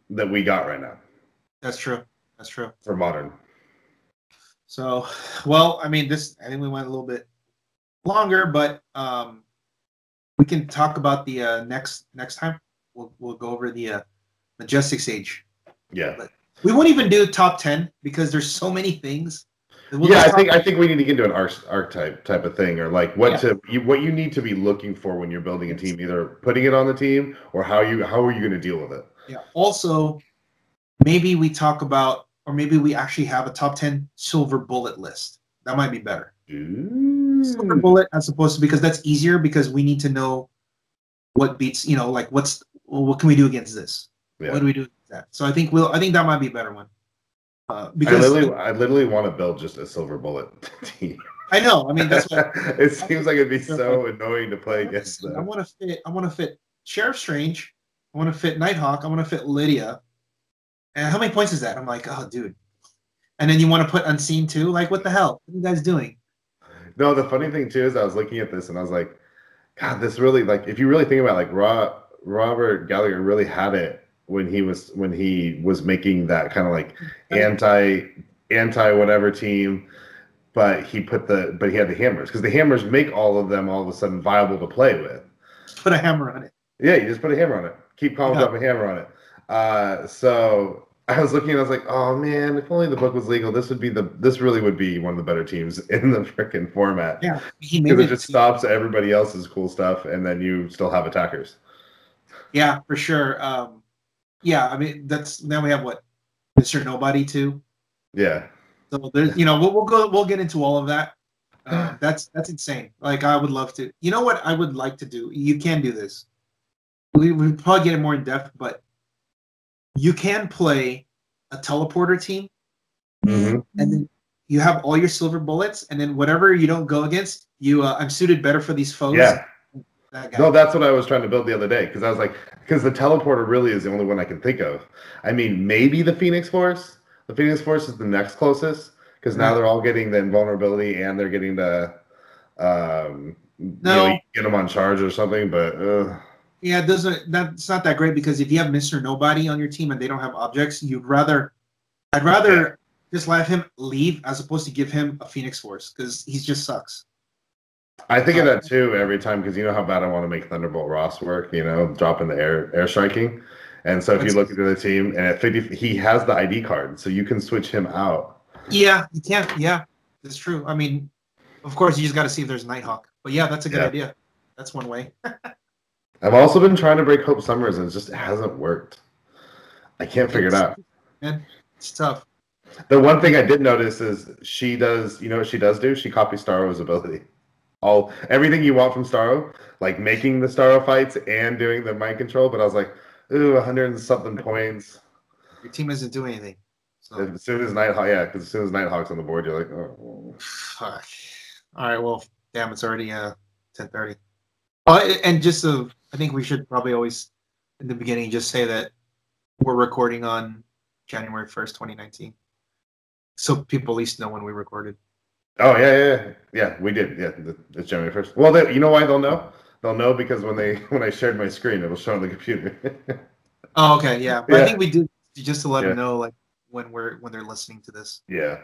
that we got right now. That's true. That's true. For modern. So, well, I think we went a little bit longer, but we can talk about the next time. We'll go over the Majestix age. Yeah. But we won't even do top 10 because there's so many things. I think we need to get into an archetype type of thing, or like what you need to be looking for when you're building a team, either putting it on the team or how are you going to deal with it. Yeah. Also, maybe we talk about, or maybe we actually have a top 10 silver bullet list. That might be better. Ooh. Silver bullet as opposed to, because that's easier because we need to know what beats, like what can we do against this? Yeah. What do we do against that? So I think that might be a better one. Because I literally want to build just a silver bullet team. I know. That's what it seems like it'd be so annoying to play against them. I want to fit Sheriff Strange. I want to fit Nighthawk. I want to fit Lydia. And how many points is that? I'm like, oh, dude. And then you want to put Unseen too? Like, what the hell? What are you guys doing? No, the funny thing too is I was looking at this and I was like, God, this really, like, if you really think about it, like Robert Gallagher really had it when he was making that kind of like anti whatever team, but he had the hammers, because the hammers make all of them all of a sudden viable to play with. Put a hammer on it. Yeah, you just put a hammer on it. Keep calm, drop a hammer on it. So I was looking and I was like, oh man, if only the book was legal, this really would be one of the better teams in the freaking format. Yeah, because it just stops everybody else's cool stuff, and then you still have attackers. Yeah, for sure. Yeah, that's, now we have what, Mr. Nobody too. Yeah. So there's, we'll get into all of that. That's insane. Like, I would love to. You know what I would like to do? You can do this. We probably get it more in depth, but you can play a teleporter team, and then you have all your silver bullets, and then whatever you don't go against, I'm suited better for these foes. Yeah. No, that's what I was trying to build the other day, because I was like, because the teleporter really is the only one I can think of. Maybe the Phoenix Force. The Phoenix Force is the next closest, because now they're all getting the invulnerability and they're getting the you get them on charge or something, but yeah, that's not that great, because if you have Mr. Nobody on your team and they don't have objects, I'd rather just let him leave as opposed to give him a Phoenix Force, because he just sucks. I think of that too every time, because you know how bad I want to make Thunderbolt Ross work, dropping the air striking. And so if you look at the team, and at 50, he has the ID card, so you can switch him out. Yeah, you can. Yeah, that's true. Of course, you just got to see if there's Nighthawk. But yeah, that's a good idea. That's one way. I've also been trying to break Hope Summers, and it hasn't worked. I can't figure it out. Man, it's tough. The one thing I did notice is she does, what she does do? She copies Starrow's ability. Everything you want from Starro, like making the Starro fights and doing the mind control, but I was like, ooh, 100 and something points. Your team doesn't do anything. So. As soon as because as soon as Nighthawk's on the board, you're like, oh. Fuck. All right, well, damn, it's already 10:30. And just I think we should probably always, in the beginning, just say that we're recording on January 1st, 2019. So people at least know when we recorded. Oh, yeah, we did. Yeah, it's January 1st. Well, you know why they'll know? They'll know because when I shared my screen, it will show on the computer. Oh, okay, yeah. But I think we did just to let them know, like, when they're listening to this. Yeah.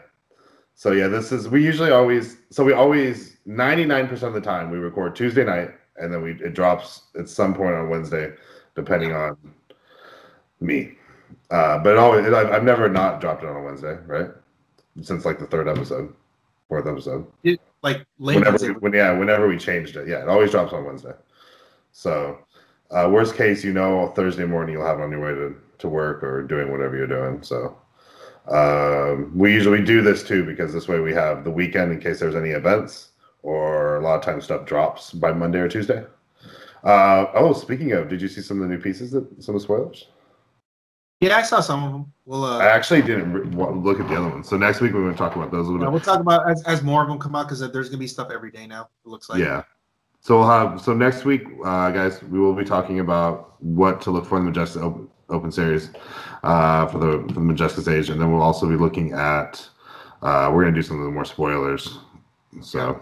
So yeah, we always 99% of the time we record Tuesday night, and then it drops at some point on Wednesday, depending on me. But I've never not dropped it on a Wednesday, right? Since like the fourth episode. Whenever we changed it. Yeah, it always drops on Wednesday. So worst case, Thursday morning you'll have it on your way to work or doing whatever you're doing. So we usually do this too, because this way we have the weekend in case there's any events, or a lot of times stuff drops by Monday or Tuesday. Speaking of, did you see some of the new pieces, some of the spoilers? Yeah, I saw some of them. I actually didn't look at the other ones. So next week we're going to talk about those a little bit. We'll talk about as more of them come out, because there's going to be stuff every day now, it looks like. Yeah. So next week, guys, we will be talking about what to look for in the Open Series for the Majestix age, and then we'll also be looking at. We're gonna do some of the more spoilers. So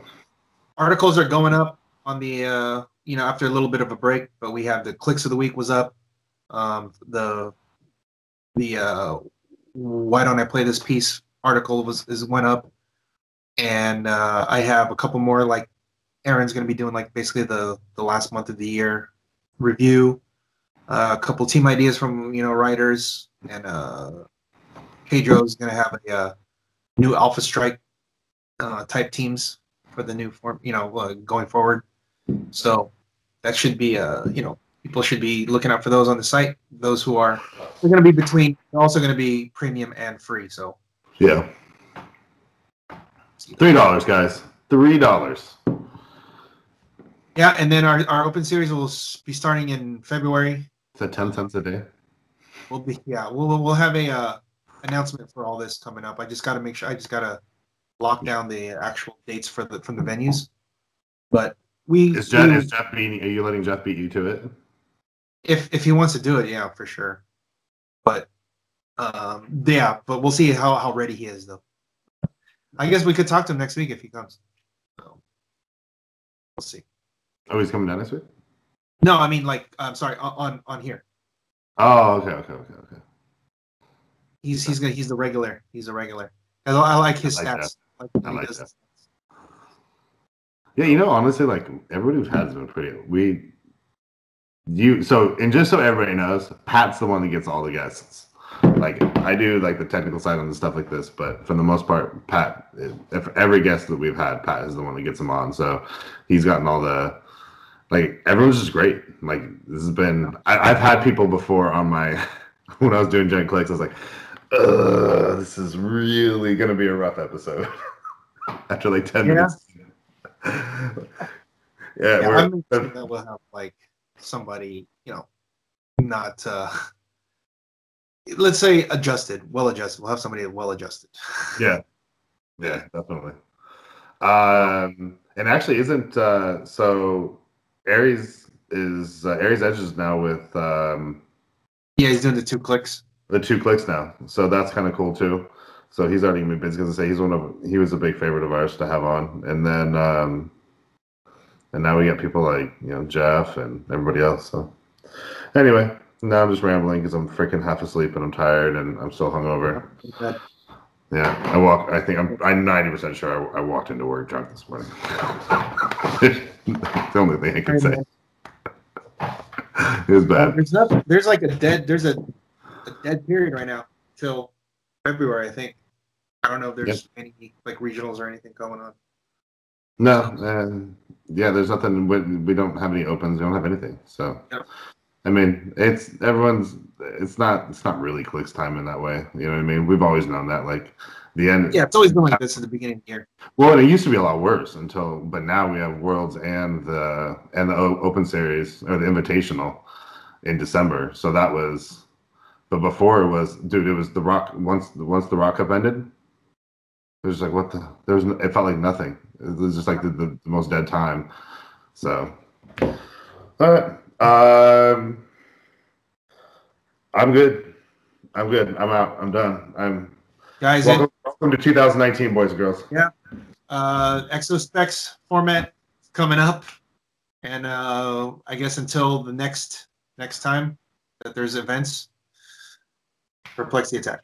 articles are going up on the after a little bit of a break, but we have the clicks of the week was up. The why don't I play this piece article went up, and I have a couple more, like Aaron's going to be doing like basically the last month of the year review, a couple team ideas from writers, and Pedro's going to have a new Alpha Strike type teams for the new form, going forward. So that should be people should be looking out for those on the site. Those who are, they're going to be they're also going to be premium and free. So yeah, $3, guys, $3. Yeah, and then our Open Series will be starting in February. Is that 10 cents a day? We'll have a announcement for all this coming up. I just got to make sure. I just got to lock down the actual dates from the venues. But is Jeff beating? Are you letting Jeff beat you to it? If he wants to do it, yeah, for sure. But but we'll see how ready he is, though. I guess we could talk to him next week if he comes. So we'll see. Oh, he's coming down next week? No, I mean, like, I'm sorry, on here. Oh, okay. He's the regular. He's a regular. I like his stats. I like that. Yeah, honestly, like everybody we've had has been pretty. Just so everybody knows, Pat's the one that gets all the guests. Like I do, like the technical side on the stuff like this, but for the most part, Pat. Every guest that we've had, Pat is the one that gets them on. So he's gotten all the. Like everyone's just great. Like this has been. I've had people before on my when I was doing Gen Clicks. I was like, this is really gonna be a rough episode. After like 10 minutes. Yeah, I'm sure that we'll have like somebody, not let's say well adjusted. We'll have somebody well adjusted. Yeah, definitely. And actually, isn't so? Aries Edge is now with. He's doing the 2 clicks. The 2 clicks now, so that's kind of cool too. So he's already been busy because he was a big favorite of ours to have on, and then and now we got people like Jeff and everybody else. So anyway, now I'm just rambling because I'm freaking half asleep and I'm tired and I'm still hungover. Okay. Yeah, I think I'm 90% sure I walked into work drunk this morning. It's the only thing I can say. It was bad. There's like a dead period right now till February, I think. I don't know if there's any like regionals or anything going on. No, there's nothing. We don't have any opens. We don't have anything. So, I mean, it's not really clicks time in that way. You know what I mean? We've always known that. Like the end. Yeah, it's always been like this at the beginning of the year. Well, and it used to be a lot worse but now we have Worlds and the Open Series or the Invitational in December. So that was. But before it was the Rock. Once the Rock Cup ended, it was like it felt like nothing. It was just like the most dead time. So, all right. I'm good. I'm out. I'm done. Guys, welcome to 2019, boys and girls. Yeah. Exo Specs format coming up, and I guess until the next time that there's events. Perplexity Attack.